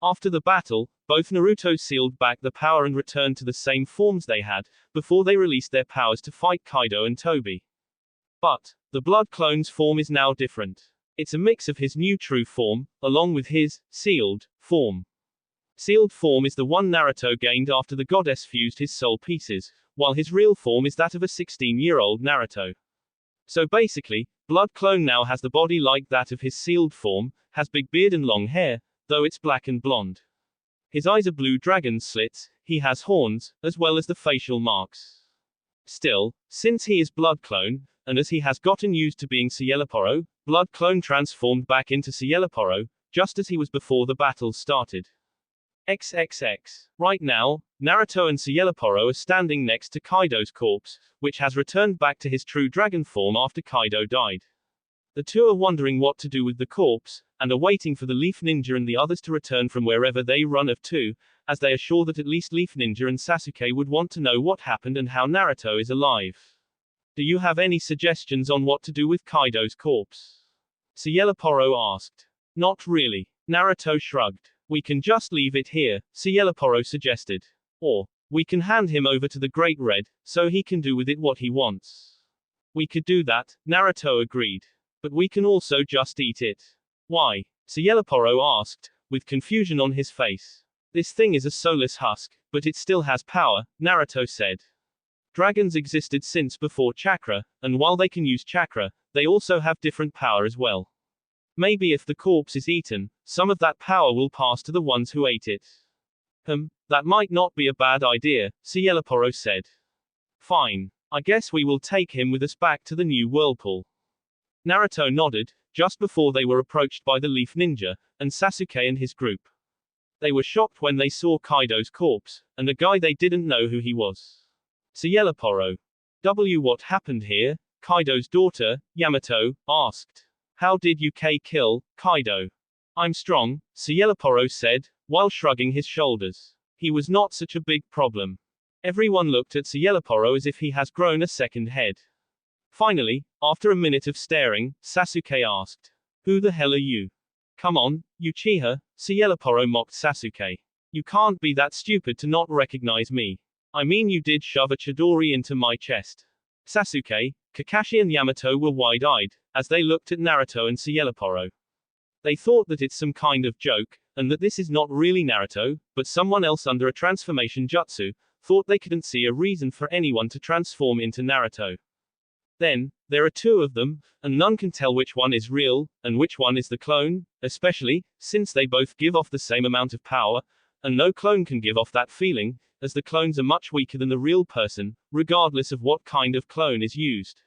After the battle, both Naruto sealed back the power and returned to the same forms they had, before they released their powers to fight Kaido and Tobi. But, the blood clone's form is now different. It's a mix of his new true form, along with his sealed form. Sealed form is the one Naruto gained after the goddess fused his soul pieces, while his real form is that of a 16-year-old Naruto. So basically, blood clone now has the body like that of his sealed form, has big beard and long hair, though it's black and blonde. His eyes are blue dragon slits, he has horns, as well as the facial marks. Still, since he is blood clone, and as he has gotten used to being Cieloporo, blood clone transformed back into Cieloporo, just as he was before the battle started. XXX. Right now, Naruto and Cieloporo are standing next to Kaido's corpse, which has returned back to his true dragon form after Kaido died. The 2 are wondering what to do with the corpse, and are waiting for the Leaf Ninja and the others to return from wherever they run off to, as they are sure that at least Leaf Ninja and Sasuke would want to know what happened and how Naruto is alive. Do you have any suggestions on what to do with Kaido's corpse? Cieloporo asked. Not really. Naruto shrugged. We can just leave it here, Cieloporo suggested. Or, we can hand him over to the Great Red, so he can do with it what he wants. We could do that, Naruto agreed. But we can also just eat it. Why? Cieloporo asked, with confusion on his face. This thing is a soulless husk, but it still has power, Naruto said. Dragons existed since before chakra, and while they can use chakra, they also have different power as well. Maybe if the corpse is eaten, some of that power will pass to the ones who ate it. That might not be a bad idea, Cieloporo said. Fine. I guess we will take him with us back to the new whirlpool. Naruto nodded, just before they were approached by the Leaf Ninja, and Sasuke and his group. They were shocked when they saw Kaido's corpse, and a guy they didn't know who he was. Cieloporo. What happened here? Kaido's daughter, Yamato, asked. How did UK kill Kaido? I'm strong, Cieloporo said, while shrugging his shoulders. He was not such a big problem. Everyone looked at Cieloporo as if he has grown a second head. Finally, after a minute of staring, Sasuke asked. Who the hell are you? Come on, Uchiha, Cieloporo mocked Sasuke. You can't be that stupid to not recognize me. I mean you did shove a Chidori into my chest. Sasuke, Kakashi and Yamato were wide-eyed, as they looked at Naruto and Cieloporo. They thought that it's some kind of joke, and that this is not really Naruto, but someone else under a transformation jutsu, thought they couldn't see a reason for anyone to transform into Naruto. Then, there are 2 of them, and none can tell which one is real, and which one is the clone, especially, since they both give off the same amount of power, and no clone can give off that feeling, as the clones are much weaker than the real person, regardless of what kind of clone is used.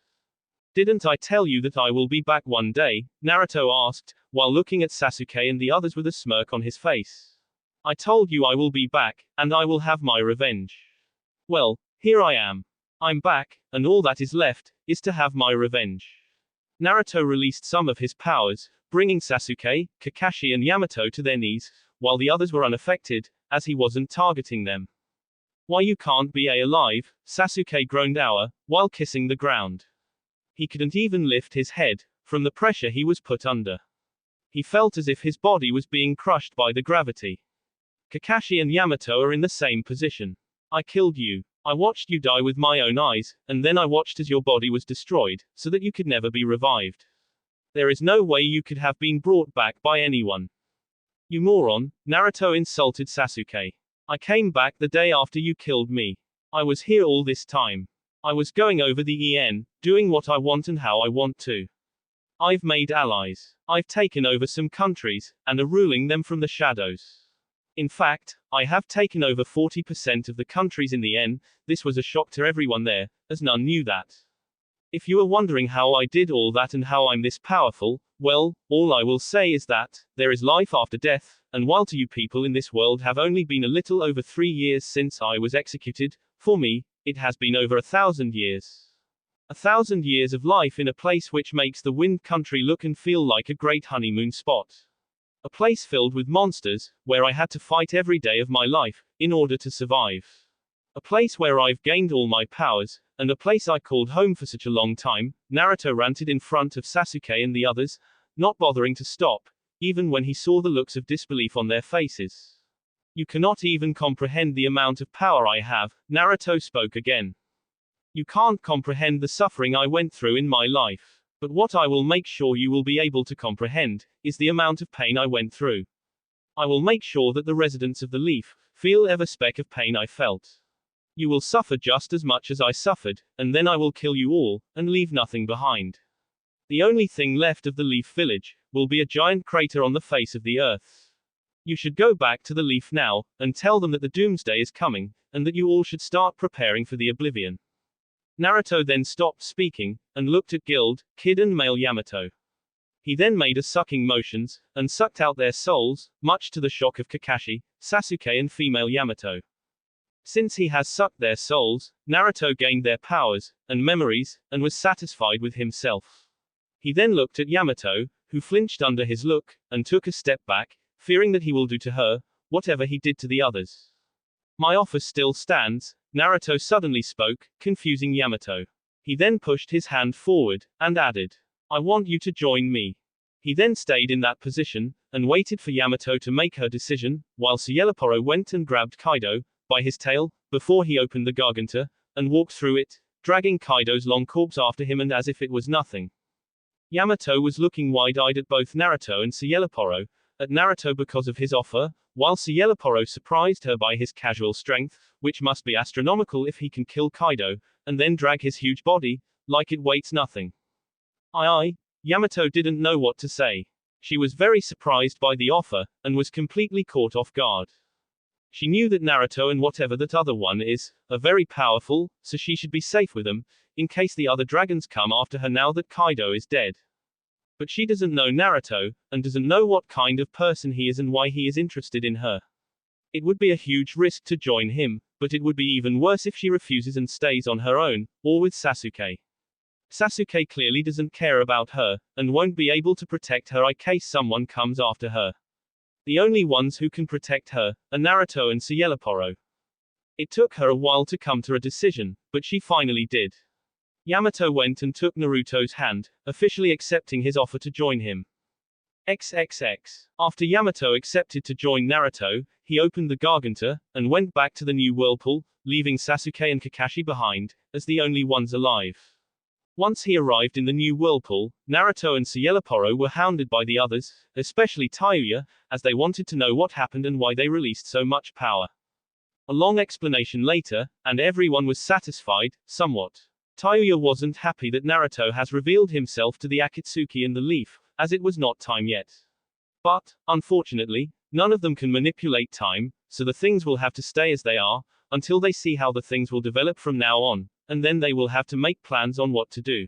Didn't I tell you that I will be back one day? Naruto asked, while looking at Sasuke and the others with a smirk on his face. I told you I will be back, and I will have my revenge. Well, here I am. I'm back, and all that is left, is to have my revenge. Naruto released some of his powers, bringing Sasuke, Kakashi and Yamato to their knees, while the others were unaffected, as he wasn't targeting them. Why you can't be alive, Sasuke groaned while kissing the ground. He couldn't even lift his head, from the pressure he was put under. He felt as if his body was being crushed by the gravity. Kakashi and Yamato are in the same position. I killed you. I watched you die with my own eyes, and then I watched as your body was destroyed, so that you could never be revived. There is no way you could have been brought back by anyone. You moron, Naruto insulted Sasuke. I came back the day after you killed me. I was here all this time. I was going over the EN, doing what I want and how I want to. I've made allies. I've taken over some countries, and are ruling them from the shadows. In fact, I have taken over 40% of the countries in the EN. This was a shock to everyone there, as none knew that. If you are wondering how I did all that and how I'm this powerful, well, all I will say is that, there is life after death, and while to you people in this world have only been a little over 3 years since I was executed, for me, it has been over 1,000 years. 1,000 years of life in a place which makes the Wind Country look and feel like a great honeymoon spot. A place filled with monsters, where I had to fight every day of my life, in order to survive. A place where I've gained all my powers, and a place I called home for such a long time, Naruto ranted in front of Sasuke and the others, not bothering to stop, even when he saw the looks of disbelief on their faces. You cannot even comprehend the amount of power I have, Naruto spoke again. You can't comprehend the suffering I went through in my life. But what I will make sure you will be able to comprehend, is the amount of pain I went through. I will make sure that the residents of the Leaf, feel every speck of pain I felt. You will suffer just as much as I suffered, and then I will kill you all, and leave nothing behind. The only thing left of the Leaf Village, will be a giant crater on the face of the earth. You should go back to the Leaf now, and tell them that the doomsday is coming, and that you all should start preparing for the oblivion. Naruto then stopped speaking, and looked at Guild, Kid and male Yamato. He then made a sucking motions, and sucked out their souls, much to the shock of Kakashi, Sasuke and female Yamato. Since he has sucked their souls, Naruto gained their powers, and memories, and was satisfied with himself. He then looked at Yamato, who flinched under his look, and took a step back, fearing that he will do to her, whatever he did to the others. My offer still stands, Naruto suddenly spoke, confusing Yamato. He then pushed his hand forward, and added, I want you to join me. He then stayed in that position, and waited for Yamato to make her decision, while Cieloporo went and grabbed Kaido, by his tail, before he opened the garganta, and walked through it, dragging Kaido's long corpse after him and as if it was nothing. Yamato was looking wide-eyed at both Naruto and Cieloporo, at Naruto because of his offer, while Cieloporo surprised her by his casual strength, which must be astronomical if he can kill Kaido, and then drag his huge body, like it weighs nothing. Yamato didn't know what to say. She was very surprised by the offer, and was completely caught off guard. She knew that Naruto and whatever that other one is, are very powerful, so she should be safe with them, in case the other dragons come after her now that Kaido is dead. But she doesn't know Naruto, and doesn't know what kind of person he is and why he is interested in her. It would be a huge risk to join him, but it would be even worse if she refuses and stays on her own, or with Sasuke. Sasuke clearly doesn't care about her, and won't be able to protect her in case someone comes after her. The only ones who can protect her, are Naruto and Cieloporo. It took her a while to come to a decision, but she finally did. Yamato went and took Naruto's hand, officially accepting his offer to join him. XXX. After Yamato accepted to join Naruto, he opened the garganta, and went back to the new whirlpool, leaving Sasuke and Kakashi behind, as the only ones alive. Once he arrived in the new whirlpool, Naruto and Cieloporo were hounded by the others, especially Tayuya, as they wanted to know what happened and why they released so much power. A long explanation later, and everyone was satisfied, somewhat. Tayuya wasn't happy that Naruto has revealed himself to the Akatsuki and the Leaf, as it was not time yet. But, unfortunately, none of them can manipulate time, so the things will have to stay as they are, until they see how the things will develop from now on, and then they will have to make plans on what to do.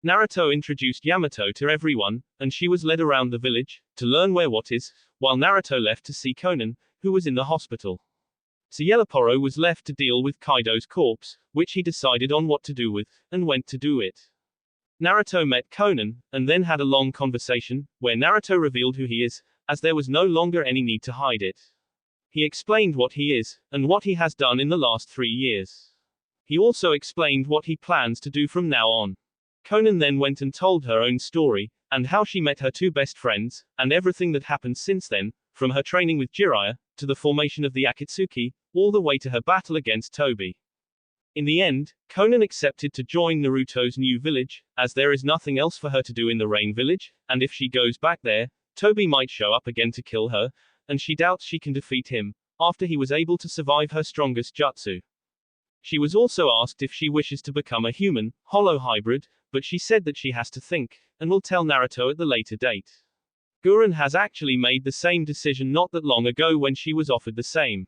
Naruto introduced Yamato to everyone, and she was led around the village, to learn where what is, while Naruto left to see Konan, who was in the hospital. Cieloporo was left to deal with Kaido's corpse, which he decided on what to do with, and went to do it. Naruto met Konan, and then had a long conversation, where Naruto revealed who he is, as there was no longer any need to hide it. He explained what he is, and what he has done in the last 3 years. He also explained what he plans to do from now on. Conan then went and told her own story, and how she met her two best friends, and everything that happened since then, from her training with Jiraiya, to the formation of the Akatsuki, all the way to her battle against Toby. In the end, Conan accepted to join Naruto's new village, as there is nothing else for her to do in the Rain village, and if she goes back there, Toby might show up again to kill her, and she doubts she can defeat him, after he was able to survive her strongest jutsu. She was also asked if she wishes to become a human, hollow hybrid, but she said that she has to think, and will tell Naruto at the later date. Gurren has actually made the same decision not that long ago when she was offered the same.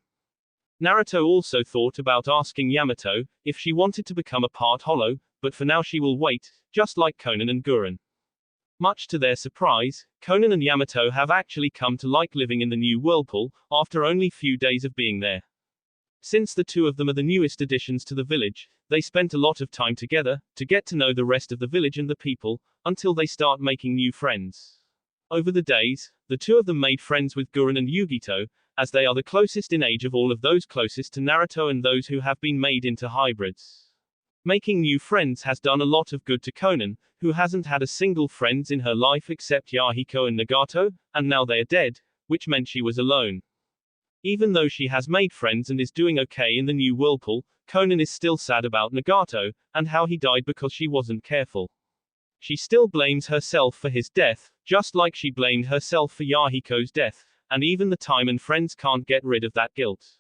Naruto also thought about asking Yamato if she wanted to become a part hollow, but for now she will wait, just like Conan and Gurren. Much to their surprise, Conan and Yamato have actually come to like living in the new whirlpool, after only few days of being there. Since the two of them are the newest additions to the village, they spent a lot of time together, to get to know the rest of the village and the people, until they start making new friends. Over the days, the two of them made friends with Gurren and Yugito, as they are the closest in age of all of those closest to Naruto and those who have been made into hybrids. Making new friends has done a lot of good to Conan, who hasn't had a single friend in her life except Yahiko and Nagato, and now they are dead, which meant she was alone. Even though she has made friends and is doing okay in the new whirlpool, Conan is still sad about Nagato, and how he died because she wasn't careful. She still blames herself for his death, just like she blamed herself for Yahiko's death, and even the time and friends can't get rid of that guilt.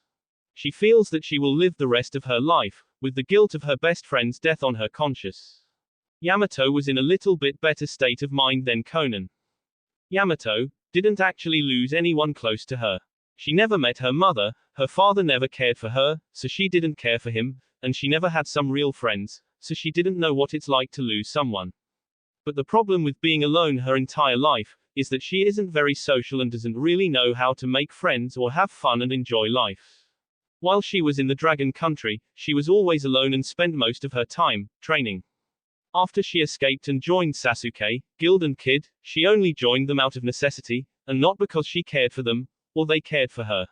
She feels that she will live the rest of her life, with the guilt of her best friend's death on her conscience. Yamato was in a little bit better state of mind than Conan. Yamato didn't actually lose anyone close to her. She never met her mother, her father never cared for her, so she didn't care for him, and she never had some real friends, so she didn't know what it's like to lose someone. But the problem with being alone her entire life, is that she isn't very social and doesn't really know how to make friends or have fun and enjoy life. While she was in the Dragon Country, she was always alone and spent most of her time training. After she escaped and joined Sasuke, Guild and Kid, she only joined them out of necessity, and not because she cared for them, or they cared for her.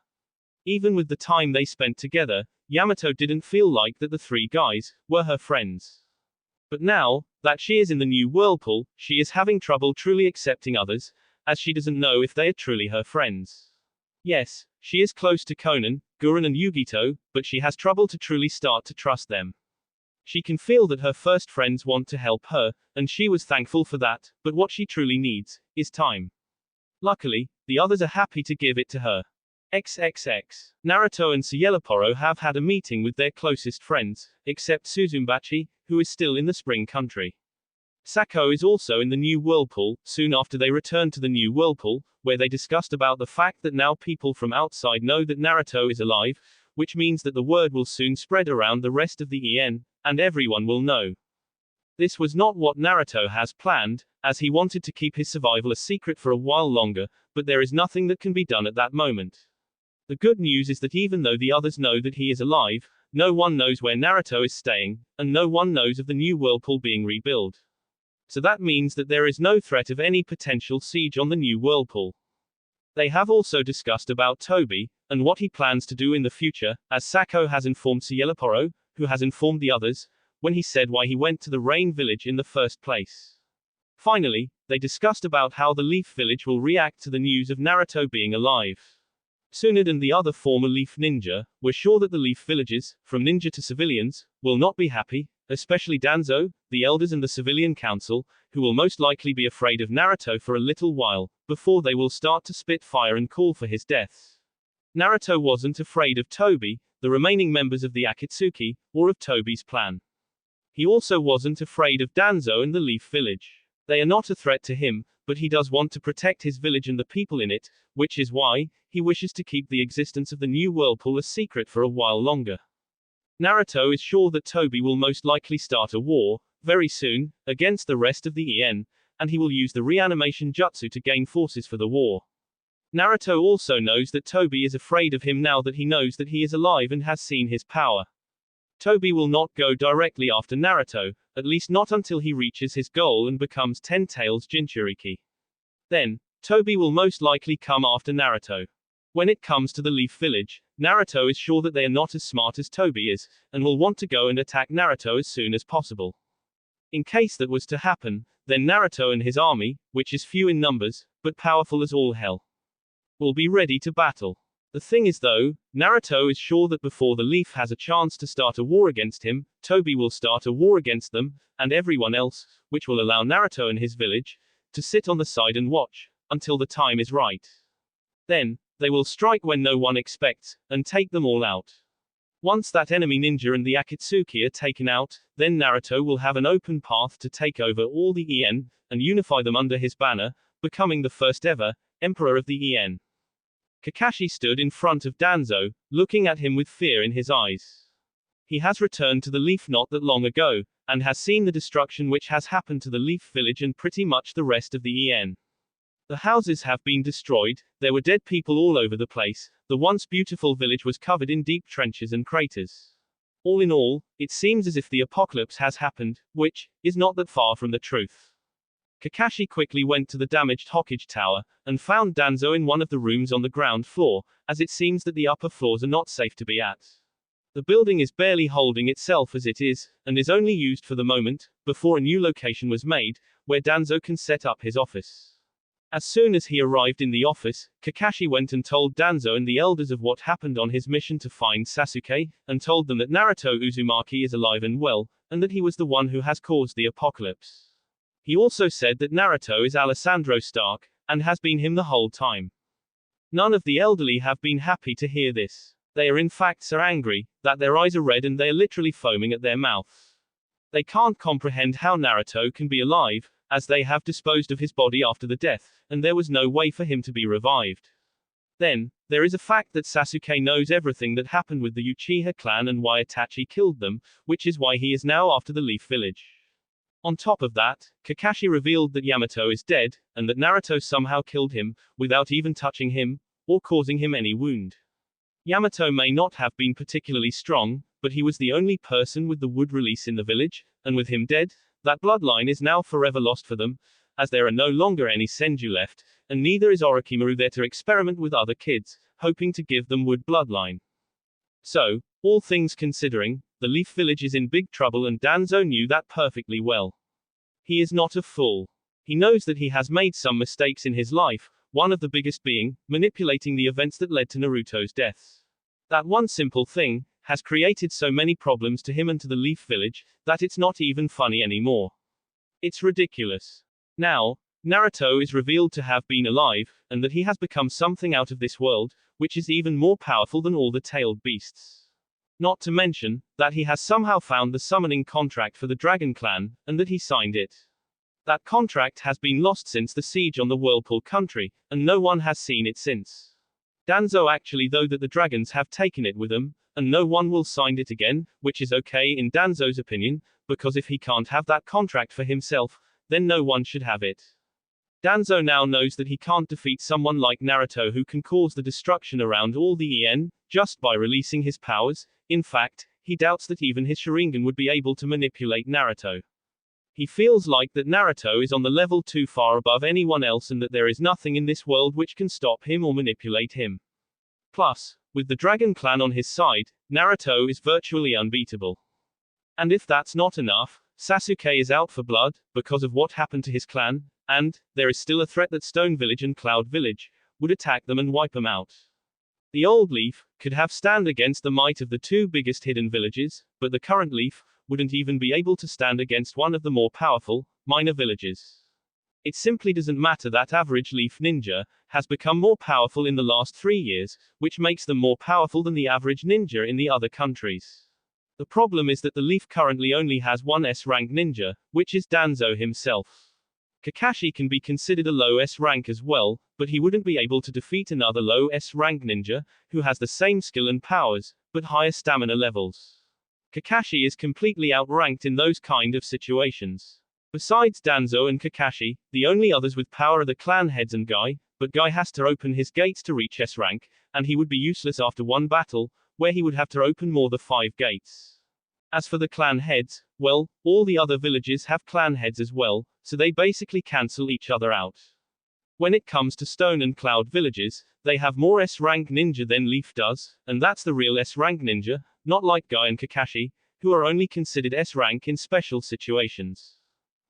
Even with the time they spent together, Yamato didn't feel like that the three guys were her friends. But now that she is in the new whirlpool, she is having trouble truly accepting others, as she doesn't know if they are truly her friends. Yes, she is close to Conan, Gurren and Yugito, but she has trouble to truly start to trust them. She can feel that her first friends want to help her, and she was thankful for that, but what she truly needs is time. Luckily, the others are happy to give it to her. XXX. Naruto and Sailaporo have had a meeting with their closest friends, except Suzumbachi, who is still in the Spring Country. Sako is also in the new whirlpool, soon after they returned to the new whirlpool, where they discussed about the fact that now people from outside know that Naruto is alive, which means that the word will soon spread around the rest of the EN, and everyone will know. This was not what Naruto has planned, as he wanted to keep his survival a secret for a while longer, but there is nothing that can be done at that moment. The good news is that even though the others know that he is alive, no one knows where Naruto is staying, and no one knows of the new whirlpool being rebuilt. So that means that there is no threat of any potential siege on the new whirlpool. They have also discussed about Toby, and what he plans to do in the future, as Sako has informed Sailaporo, who has informed the others, when he said why he went to the Rain village in the first place. Finally, they discussed about how the Leaf village will react to the news of Naruto being alive. Tsunade and the other former Leaf ninja were sure that the Leaf villages, from ninja to civilians, will not be happy, especially Danzo, the elders and the civilian council, who will most likely be afraid of Naruto for a little while, before they will start to spit fire and call for his death. Naruto wasn't afraid of Toby, the remaining members of the Akatsuki, or of Toby's plan. He also wasn't afraid of Danzo and the Leaf village. They are not a threat to him, but he does want to protect his village and the people in it, which is why he wishes to keep the existence of the new whirlpool a secret for a while longer. Naruto is sure that Toby will most likely start a war, very soon, against the rest of the EN, and he will use the reanimation jutsu to gain forces for the war. Naruto also knows that Toby is afraid of him now that he knows that he is alive and has seen his power. Toby will not go directly after Naruto, at least not until he reaches his goal and becomes 10 Tails Jinchuriki. Then, Toby will most likely come after Naruto. When it comes to the Leaf village, Naruto is sure that they are not as smart as Toby is, and will want to go and attack Naruto as soon as possible. In case that was to happen, then Naruto and his army, which is few in numbers, but powerful as all hell, will be ready to battle. The thing is though, Naruto is sure that before the Leaf has a chance to start a war against him, Toby will start a war against them, and everyone else, which will allow Naruto and his village to sit on the side and watch until the time is right. Then, they will strike when no one expects, and take them all out. Once that enemy ninja and the Akatsuki are taken out, then Naruto will have an open path to take over all the En, and unify them under his banner, becoming the first ever Emperor of the En. Kakashi stood in front of Danzo, looking at him with fear in his eyes. He has returned to the Leaf not that long ago, and has seen the destruction which has happened to the Leaf village and pretty much the rest of the En. The houses have been destroyed, there were dead people all over the place, the once beautiful village was covered in deep trenches and craters. All in all, it seems as if the apocalypse has happened, which is not that far from the truth. Kakashi quickly went to the damaged Hokage Tower, and found Danzo in one of the rooms on the ground floor, as it seems that the upper floors are not safe to be at. The building is barely holding itself as it is, and is only used for the moment, before a new location was made, where Danzo can set up his office. As soon as he arrived in the office, Kakashi went and told Danzo and the elders of what happened on his mission to find Sasuke, and told them that Naruto Uzumaki is alive and well, and that he was the one who has caused the apocalypse. He also said that Naruto is Alessandro Stark, and has been him the whole time. None of the elderly have been happy to hear this. They are in fact so angry, that their eyes are red and they are literally foaming at their mouths. They can't comprehend how Naruto can be alive, as they have disposed of his body after the death, and there was no way for him to be revived. Then, there is a fact that Sasuke knows everything that happened with the Uchiha clan and why Itachi killed them, which is why he is now after the Leaf Village. On top of that, Kakashi revealed that Yamato is dead, and that Naruto somehow killed him, without even touching him, or causing him any wound. Yamato may not have been particularly strong, but he was the only person with the wood release in the village, and with him dead, that bloodline is now forever lost for them, as there are no longer any Senju left, and neither is Orochimaru there to experiment with other kids, hoping to give them wood bloodline. So, all things considering, the Leaf Village is in big trouble and Danzo knew that perfectly well. He is not a fool. He knows that he has made some mistakes in his life, one of the biggest being, manipulating the events that led to Naruto's death. That one simple thing has created so many problems to him and to the Leaf Village, that it's not even funny anymore. It's ridiculous. Now, Naruto is revealed to have been alive, and that he has become something out of this world, which is even more powerful than all the tailed beasts. Not to mention, that he has somehow found the summoning contract for the Dragon Clan, and that he signed it. That contract has been lost since the siege on the Whirlpool country, and no one has seen it since. Danzo actually though that the dragons have taken it with them, and no one will sign it again, which is okay in Danzo's opinion, because if he can't have that contract for himself, then no one should have it. Danzo now knows that he can't defeat someone like Naruto who can cause the destruction around all the En, just by releasing his powers. In fact, he doubts that even his Sharingan would be able to manipulate Naruto. He feels like that Naruto is on the level too far above anyone else and that there is nothing in this world which can stop him or manipulate him. Plus, with the Dragon Clan on his side, Naruto is virtually unbeatable. And if that's not enough, Sasuke is out for blood, because of what happened to his clan, and there is still a threat that Stone Village and Cloud Village would attack them and wipe them out. The old Leaf could have stand against the might of the two biggest hidden villages, but the current Leaf wouldn't even be able to stand against one of the more powerful, minor villages. It simply doesn't matter that average Leaf ninja has become more powerful in the last 3 years, which makes them more powerful than the average ninja in the other countries. The problem is that the Leaf currently only has one S-rank ninja, which is Danzo himself. Kakashi can be considered a low S-rank as well, but he wouldn't be able to defeat another low S-rank ninja, who has the same skill and powers, but higher stamina levels. Kakashi is completely outranked in those kind of situations. Besides Danzo and Kakashi, the only others with power are the clan heads and Guy, but Guy has to open his gates to reach S-rank, and he would be useless after one battle, where he would have to open more than 5 gates. As for the clan heads, well, all the other villages have clan heads as well, so they basically cancel each other out. When it comes to Stone and Cloud villages, they have more S-rank ninja than Leaf does, and that's the real S-rank ninja, not like Guy and Kakashi, who are only considered S-rank in special situations.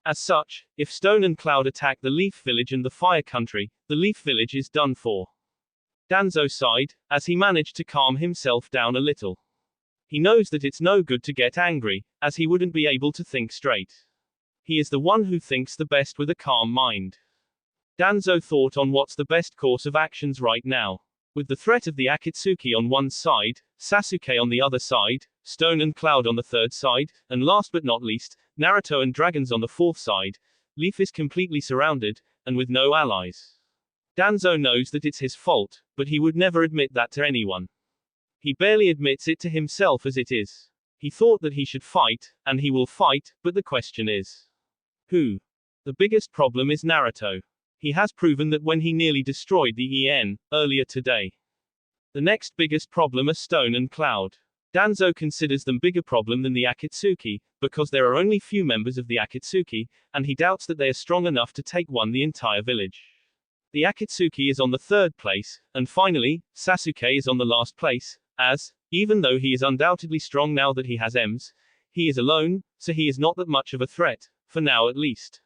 As such, if Stone and Cloud attack the Leaf Village and the Fire Country, the Leaf Village is done for. Danzo sighed, as he managed to calm himself down a little. He knows that it's no good to get angry, as he wouldn't be able to think straight. He is the one who thinks the best with a calm mind. Danzo thought on what's the best course of actions right now. With the threat of the Akatsuki on one side, Sasuke on the other side, Stone and Cloud on the third side, and last but not least, Naruto and Dragons on the fourth side, Leaf is completely surrounded, and with no allies. Danzo knows that it's his fault, but he would never admit that to anyone. He barely admits it to himself as it is. He thought that he should fight, and he will fight, but the question is, who? The biggest problem is Naruto. He has proven that when he nearly destroyed the EN, earlier today. The next biggest problem are Stone and Cloud. Danzo considers them bigger problem than the Akatsuki, because there are only few members of the Akatsuki, and he doubts that they are strong enough to take the entire village. The Akatsuki is on the third place, and finally, Sasuke is on the last place, as, even though he is undoubtedly strong now that he has M's, he is alone, so he is not that much of a threat, for now at least.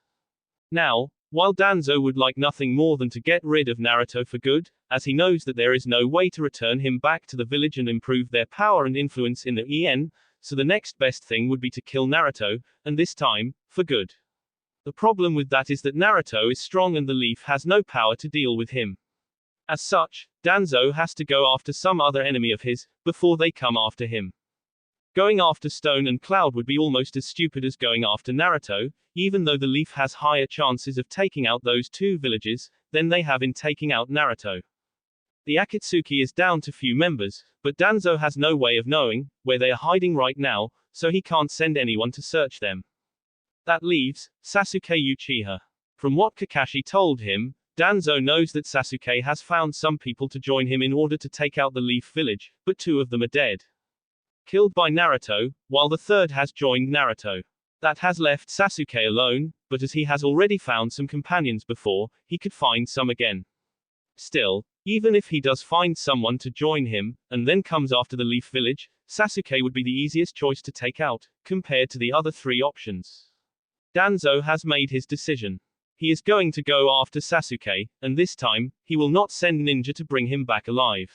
Now, while Danzo would like nothing more than to get rid of Naruto for good, as he knows that there is no way to return him back to the village and improve their power and influence in the EN, so the next best thing would be to kill Naruto, and this time, for good. The problem with that is that Naruto is strong and the Leaf has no power to deal with him. As such, Danzo has to go after some other enemy of his, before they come after him. Going after Stone and Cloud would be almost as stupid as going after Naruto, even though the Leaf has higher chances of taking out those two villages, than they have in taking out Naruto. The Akatsuki is down to few members, but Danzo has no way of knowing where they are hiding right now, so he can't send anyone to search them. That leaves Sasuke Uchiha. From what Kakashi told him, Danzo knows that Sasuke has found some people to join him in order to take out the Leaf Village, but two of them are dead. Killed by Naruto, while the third has joined Naruto. That has left Sasuke alone, but as he has already found some companions before, he could find some again. Still, even if he does find someone to join him, and then comes after the Leaf Village, Sasuke would be the easiest choice to take out, compared to the other three options. Danzo has made his decision. He is going to go after Sasuke, and this time, he will not send ninja to bring him back alive.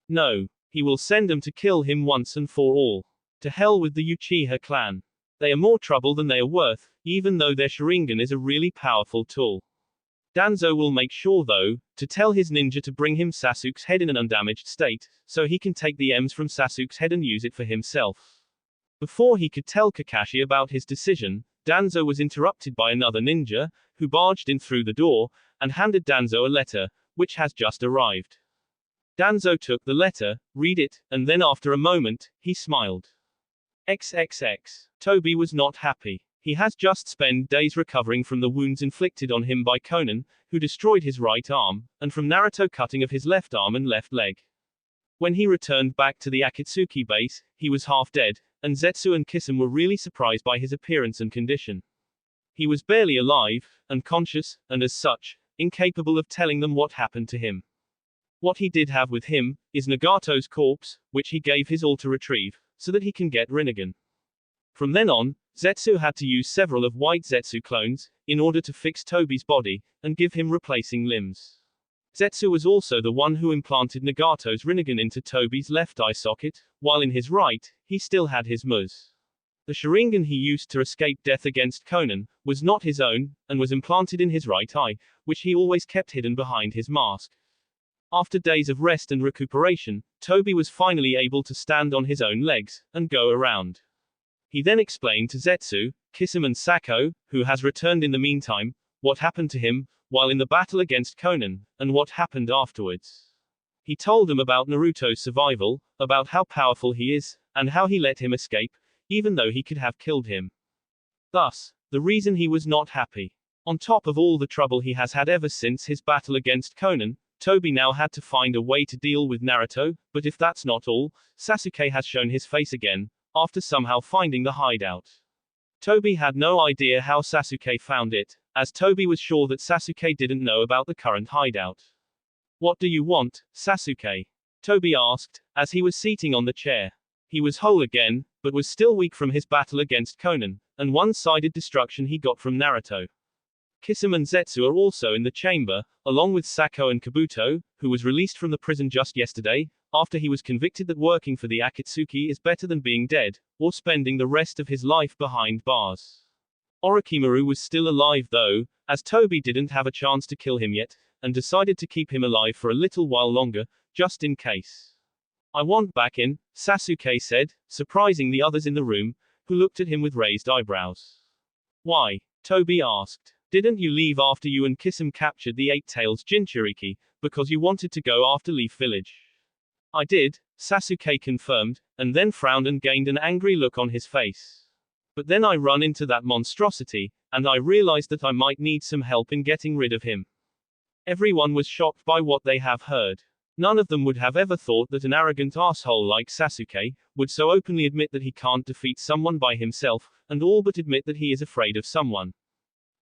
No. He will send them to kill him once and for all. To hell with the Uchiha clan. They are more trouble than they are worth, even though their Sharingan is a really powerful tool. Danzo will make sure though, to tell his ninja to bring him Sasuke's head in an undamaged state, so he can take the M's from Sasuke's head and use it for himself. Before he could tell Kakashi about his decision, Danzo was interrupted by another ninja, who barged in through the door, and handed Danzo a letter, which has just arrived. Danzo took the letter, read it, and then after a moment, he smiled. XXX. Toby was not happy. He has just spent days recovering from the wounds inflicted on him by Konan, who destroyed his right arm, and from Naruto cutting of his left arm and left leg. When he returned back to the Akatsuki base, he was half dead, and Zetsu and Kisame were really surprised by his appearance and condition. He was barely alive, unconscious, and as such, incapable of telling them what happened to him. What he did have with him, is Nagato's corpse, which he gave his all to retrieve, so that he can get Rinnegan. From then on, Zetsu had to use several of White Zetsu clones, in order to fix Toby's body, and give him replacing limbs. Zetsu was also the one who implanted Nagato's Rinnegan into Toby's left eye socket, while in his right, he still had his Muz. The Sharingan he used to escape death against Konan, was not his own, and was implanted in his right eye, which he always kept hidden behind his mask. After days of rest and recuperation, Toby was finally able to stand on his own legs, and go around. He then explained to Zetsu, Kisame and Sako, who has returned in the meantime, what happened to him, while in the battle against Konan, and what happened afterwards. He told them about Naruto's survival, about how powerful he is, and how he let him escape, even though he could have killed him. Thus, the reason he was not happy. On top of all the trouble he has had ever since his battle against Konan, Toby now had to find a way to deal with Naruto, but if that's not all, Sasuke has shown his face again, after somehow finding the hideout. Toby had no idea how Sasuke found it, as Toby was sure that Sasuke didn't know about the current hideout. What do you want, Sasuke? Toby asked, as he was seating on the chair. He was whole again, but was still weak from his battle against Konan, and one-sided destruction he got from Naruto. Kisame and Zetsu are also in the chamber, along with Sako and Kabuto, who was released from the prison just yesterday, after he was convicted that working for the Akatsuki is better than being dead, or spending the rest of his life behind bars. Orochimaru was still alive though, as Toby didn't have a chance to kill him yet, and decided to keep him alive for a little while longer, just in case. I want back in, Sasuke said, surprising the others in the room, who looked at him with raised eyebrows. Why? Toby asked. Didn't you leave after you and Kisame captured the Eight Tails Jinchuriki, because you wanted to go after Leaf Village? I did, Sasuke confirmed, and then frowned and gained an angry look on his face. But then I run into that monstrosity, and I realized that I might need some help in getting rid of him. Everyone was shocked by what they have heard. None of them would have ever thought that an arrogant asshole like Sasuke would so openly admit that he can't defeat someone by himself, and all but admit that he is afraid of someone.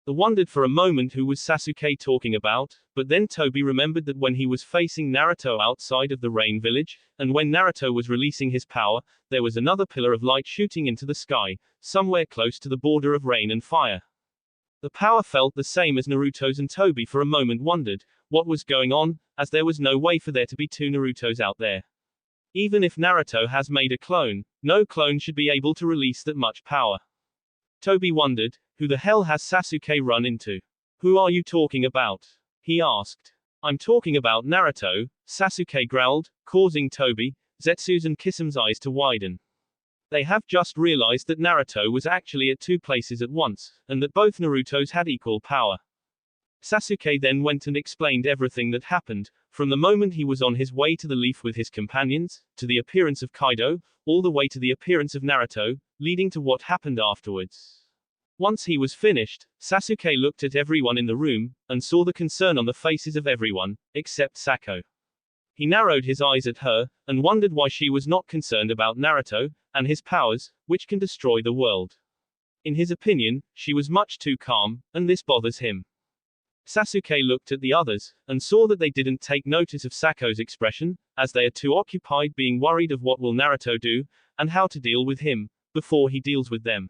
They wondered for a moment who was Sasuke talking about, but then Toby remembered that when he was facing Naruto outside of the Rain Village, and when Naruto was releasing his power, there was another pillar of light shooting into the sky, somewhere close to the border of rain and fire. The power felt the same as Naruto's, and Toby for a moment wondered what was going on, as there was no way for there to be two Narutos out there. Even if Naruto has made a clone, no clone should be able to release that much power. Toby wondered, who the hell has Sasuke run into? Who are you talking about? He asked. I'm talking about Naruto, Sasuke growled, causing Toby, Zetsu's and Kisame's eyes to widen. They have just realized that Naruto was actually at two places at once, and that both Narutos had equal power. Sasuke then went and explained everything that happened, from the moment he was on his way to the Leaf with his companions, to the appearance of Kaido, all the way to the appearance of Naruto, leading to what happened afterwards. Once he was finished, Sasuke looked at everyone in the room, and saw the concern on the faces of everyone, except Sako. He narrowed his eyes at her, and wondered why she was not concerned about Naruto, and his powers, which can destroy the world. In his opinion, she was much too calm, and this bothers him. Sasuke looked at the others, and saw that they didn't take notice of Sako's expression, as they are too occupied being worried of what will Naruto do, and how to deal with him, before he deals with them.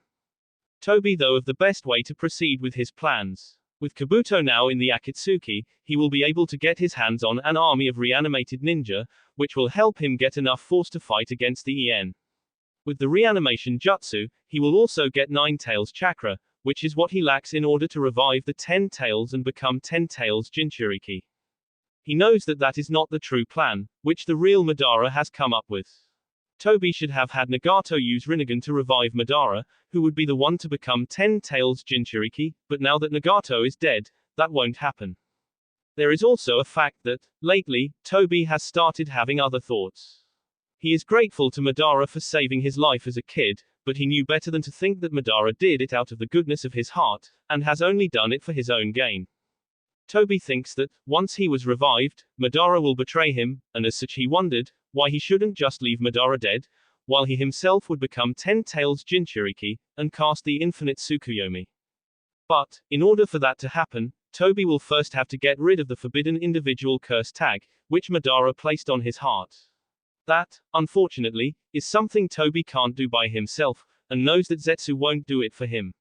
Toby though of the best way to proceed with his plans. With Kabuto now in the Akatsuki, he will be able to get his hands on an army of reanimated ninja, which will help him get enough force to fight against the En. With the reanimation jutsu, he will also get 9 Tails chakra, which is what he lacks in order to revive the 10 Tails and become 10 Tails Jinchuriki. He knows that that is not the true plan, which the real Madara has come up with. Toby should have had Nagato use Rinnegan to revive Madara, who would be the one to become 10 Tails Jinchuriki, but now that Nagato is dead, that won't happen. There is also a fact that, lately, Toby has started having other thoughts. He is grateful to Madara for saving his life as a kid, but he knew better than to think that Madara did it out of the goodness of his heart, and has only done it for his own gain. Toby thinks that, once he was revived, Madara will betray him, and as such he wondered, why he shouldn't just leave Madara dead, while he himself would become 10 Tails Jinchuriki, and cast the infinite Tsukuyomi. But, in order for that to happen, Toby will first have to get rid of the forbidden individual curse tag, which Madara placed on his heart. That, unfortunately, is something Toby can't do by himself, and knows that Zetsu won't do it for him.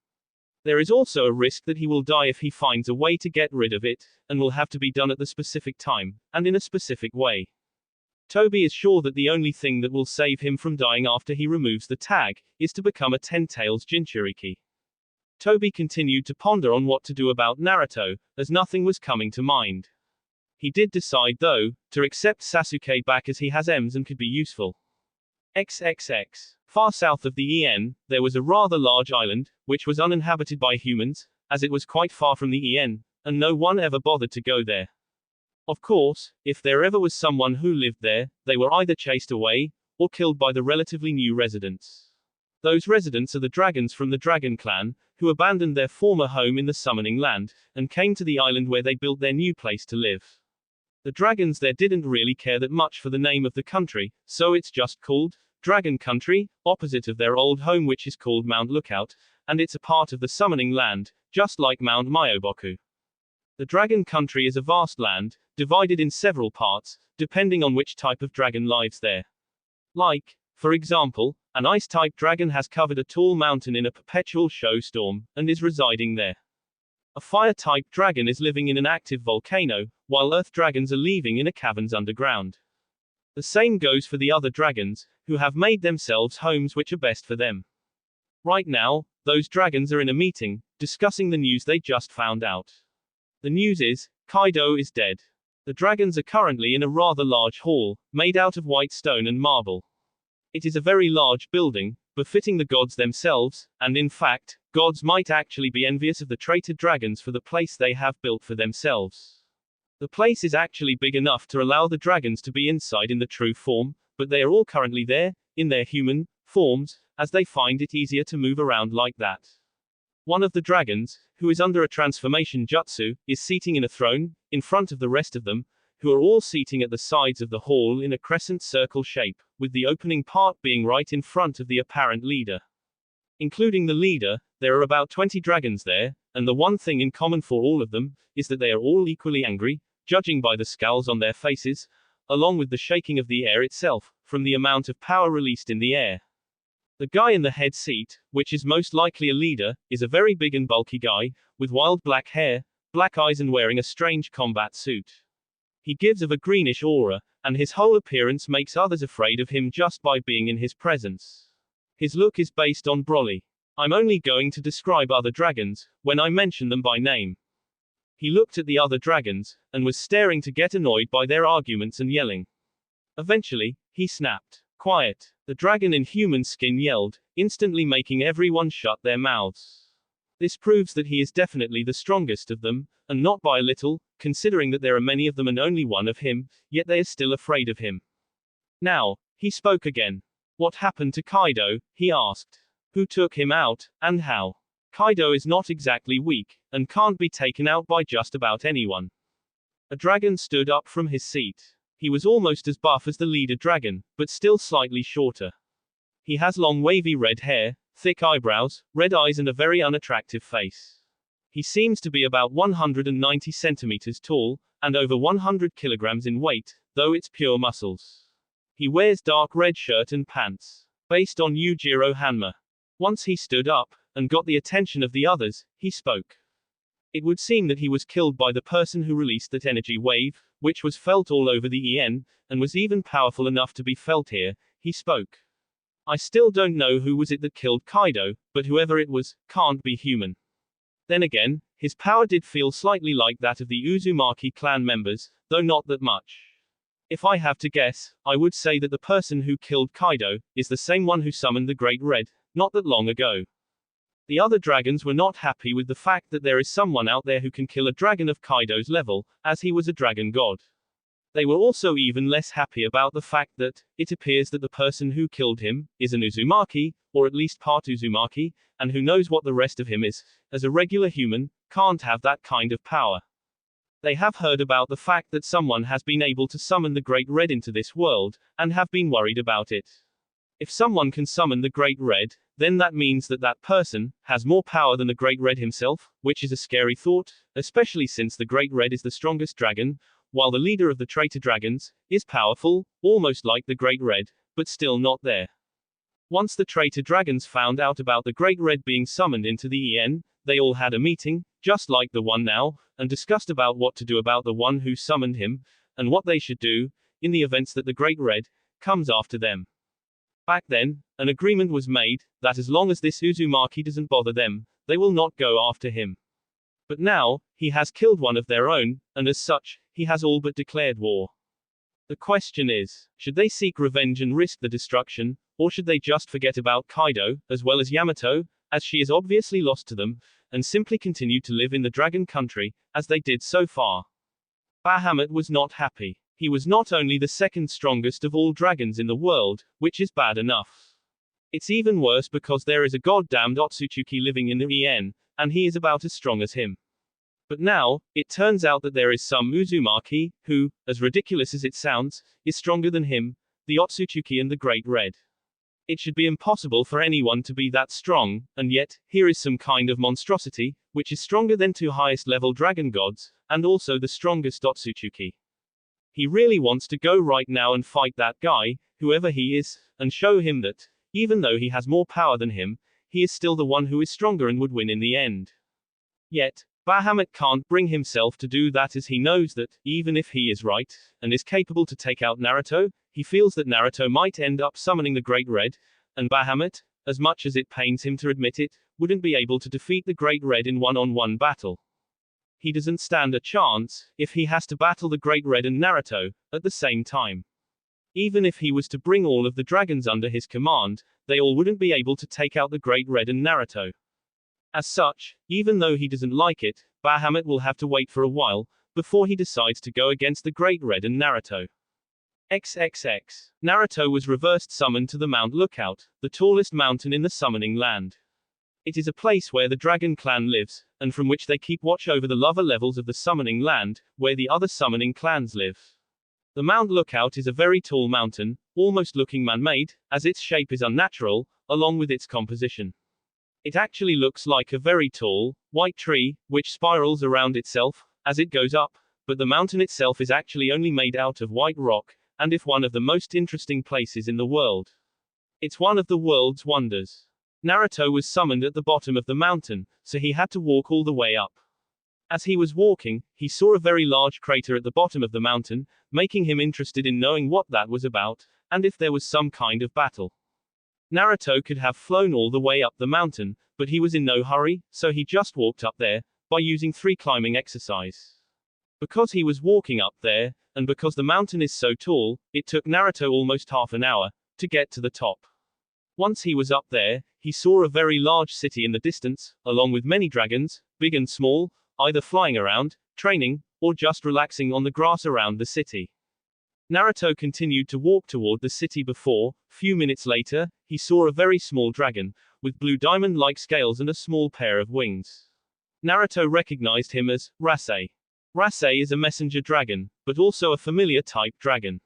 There is also a risk that he will die if he finds a way to get rid of it, and will have to be done at the specific time, and in a specific way. Toby is sure that the only thing that will save him from dying after he removes the tag, is to become a 10 Tails Jinchuriki. Toby continued to ponder on what to do about Naruto, as nothing was coming to mind. He did decide though, to accept Sasuke back as he has M's and could be useful. XXX. Far south of the En, there was a rather large island, which was uninhabited by humans, as it was quite far from the En, and no one ever bothered to go there. Of course, if there ever was someone who lived there, they were either chased away, or killed by the relatively new residents. Those residents are the dragons from the Dragon Clan, who abandoned their former home in the Summoning Land, and came to the island where they built their new place to live. The dragons there didn't really care that much for the name of the country, so it's just called Dragon Country, opposite of their old home which is called Mount Lookout, and it's a part of the Summoning Land, just like Mount Myoboku. The Dragon Country is a vast land, divided in several parts, depending on which type of dragon lives there. Like, for example, An ice-type dragon has covered a tall mountain in a perpetual snowstorm, and is residing there. A fire-type dragon is living in an active volcano, while earth dragons are living in caverns underground. The same goes for the other dragons, who have made themselves homes which are best for them. Right now, those dragons are in a meeting, discussing the news they just found out. The news is, Kaido is dead. The dragons are currently in a rather large hall, made out of white stone and marble. It is a very large building, befitting the gods themselves, and in fact, gods might actually be envious of the traitor dragons for the place they have built for themselves. The place is actually big enough to allow the dragons to be inside in the true form, but they are all currently there, in their human forms, as they find it easier to move around like that. One of the dragons, who is under a transformation jutsu, is seating in a throne, in front of the rest of them, who are all seating at the sides of the hall in a crescent circle shape, with the opening part being right in front of the apparent leader. Including the leader, there are about 20 dragons there, and the one thing in common for all of them, is that they are all equally angry, judging by the scowls on their faces, along with the shaking of the air itself, from the amount of power released in the air. The guy in the head seat, which is most likely a leader, is a very big and bulky guy, with wild black hair, black eyes and wearing a strange combat suit. He gives of a greenish aura, and his whole appearance makes others afraid of him just by being in his presence. His look is based on Broly. I'm only going to describe other dragons, when I mention them by name. He looked at the other dragons, and was staring to get annoyed by their arguments and yelling. Eventually, he snapped. Quiet. The dragon in human skin yelled, instantly making everyone shut their mouths. This proves that he is definitely the strongest of them, and not by a little, considering that there are many of them and only one of him, yet they are still afraid of him. Now, he spoke again. What happened to Kaido? He asked. Who took him out, and how? Kaido is not exactly weak, and can't be taken out by just about anyone. A dragon stood up from his seat. He was almost as buff as the leader dragon, but still slightly shorter. He has long wavy red hair, thick eyebrows, red eyes and a very unattractive face. He seems to be about 190 centimeters tall, and over 100 kilograms in weight, though it's pure muscles. He wears dark red shirt and pants. Based on Yujiro Hanma. Once he stood up, and got the attention of the others, he spoke. It would seem that he was killed by the person who released that energy wave, which was felt all over the EN, and was even powerful enough to be felt here, he spoke. I still don't know who was it that killed Kaido, but whoever it was, can't be human. Then again, his power did feel slightly like that of the Uzumaki clan members, though not that much. If I have to guess, I would say that the person who killed Kaido, is the same one who summoned the Great Red, not that long ago. The other dragons were not happy with the fact that there is someone out there who can kill a dragon of Kaido's level, as he was a dragon god. They were also even less happy about the fact that, it appears that the person who killed him, is an Uzumaki, or at least part Uzumaki, and who knows what the rest of him is, as a regular human, can't have that kind of power. They have heard about the fact that someone has been able to summon the Great Red into this world, and have been worried about it. If someone can summon the Great Red, then that means that that person has more power than the Great Red himself, which is a scary thought, especially since the Great Red is the strongest dragon, while the leader of the traitor dragons is powerful, almost like the Great Red, but still not there. Once the traitor dragons found out about the Great Red being summoned into the EN, they all had a meeting, just like the one now, and discussed about what to do about the one who summoned him, and what they should do, in the events that the Great Red comes after them. Back then, an agreement was made, that as long as this Uzumaki doesn't bother them, they will not go after him. But now, he has killed one of their own, and as such, he has all but declared war. The question is, should they seek revenge and risk the destruction, or should they just forget about Kaido, as well as Yamato, as she is obviously lost to them, and simply continue to live in the Dragon Country, as they did so far? Bahamut was not happy. He was not only the second strongest of all dragons in the world, which is bad enough. It's even worse because there is a goddamned Otsutsuki living in the EN, and he is about as strong as him. But now, it turns out that there is some Uzumaki, who, as ridiculous as it sounds, is stronger than him, the Otsutsuki and the Great Red. It should be impossible for anyone to be that strong, and yet, here is some kind of monstrosity, which is stronger than two highest level dragon gods, and also the strongest Otsutsuki. He really wants to go right now and fight that guy, whoever he is, and show him that Even though he has more power than him, he is still the one who is stronger and would win in the end. Yet, Bahamut can't bring himself to do that, as he knows that, even if he is right, and is capable to take out Naruto, he feels that Naruto might end up summoning the Great Red, and Bahamut, as much as it pains him to admit it, wouldn't be able to defeat the Great Red in one-on-one battle. He doesn't stand a chance, if he has to battle the Great Red and Naruto, at the same time. Even if he was to bring all of the dragons under his command, they all wouldn't be able to take out the Great Red and Naruto. As such, even though he doesn't like it, Bahamut will have to wait for a while, before he decides to go against the Great Red and Naruto. XXX. Naruto was reversed summoned to the Mount Lookout, the tallest mountain in the summoning land. It is a place where the Dragon Clan lives, and from which they keep watch over the lower levels of the summoning land, where the other summoning clans live. The Mount Lookout is a very tall mountain, almost looking man-made, as its shape is unnatural, along with its composition. It actually looks like a very tall, white tree, which spirals around itself, as it goes up, but the mountain itself is actually only made out of white rock, and is one of the most interesting places in the world. It's one of the world's wonders. Naruto was summoned at the bottom of the mountain, so he had to walk all the way up. As he was walking, he saw a very large crater at the bottom of the mountain, making him interested in knowing what that was about, and if there was some kind of battle. Naruto could have flown all the way up the mountain, but he was in no hurry, so he just walked up there, by using 3 climbing exercise. Because he was walking up there, and because the mountain is so tall, it took Naruto almost half an hour, to get to the top. Once he was up there, he saw a very large city in the distance, along with many dragons, big and small, either flying around, training, or just relaxing on the grass around the city. Naruto continued to walk toward the city before, few minutes later, he saw a very small dragon, with blue diamond-like scales and a small pair of wings. Naruto recognized him as Rasei. Rasei is a messenger dragon, but also a familiar type dragon.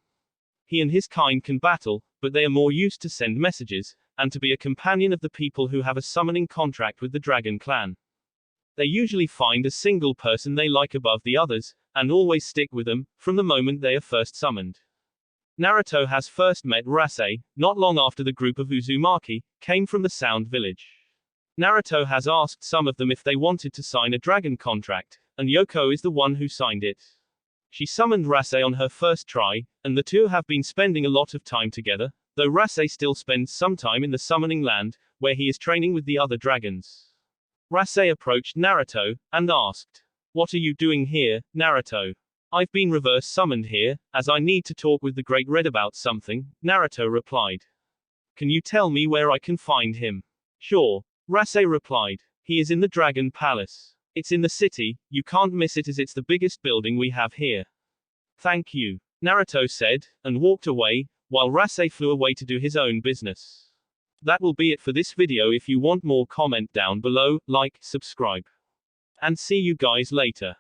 He and his kind can battle, but they are more used to send messages, and to be a companion of the people who have a summoning contract with the Dragon Clan. They usually find a single person they like above the others, and always stick with them, from the moment they are first summoned. Naruto has first met Rasei, not long after the group of Uzumaki came from the Sound Village. Naruto has asked some of them if they wanted to sign a dragon contract, and Yoko is the one who signed it. She summoned Rasei on her first try, and the two have been spending a lot of time together, though Rasei still spends some time in the summoning land, where he is training with the other dragons. Rasei approached Naruto, and asked, "What are you doing here, Naruto?" "I've been reverse summoned here, as I need to talk with the Great Red about something," Naruto replied. "Can you tell me where I can find him?" "Sure," Rasei replied. "He is in the Dragon Palace. It's in the city, you can't miss it as it's the biggest building we have here." "Thank you," Naruto said, and walked away, while Rasei flew away to do his own business. That will be it for this video. If you want more, comment down below, like, subscribe. And see you guys later.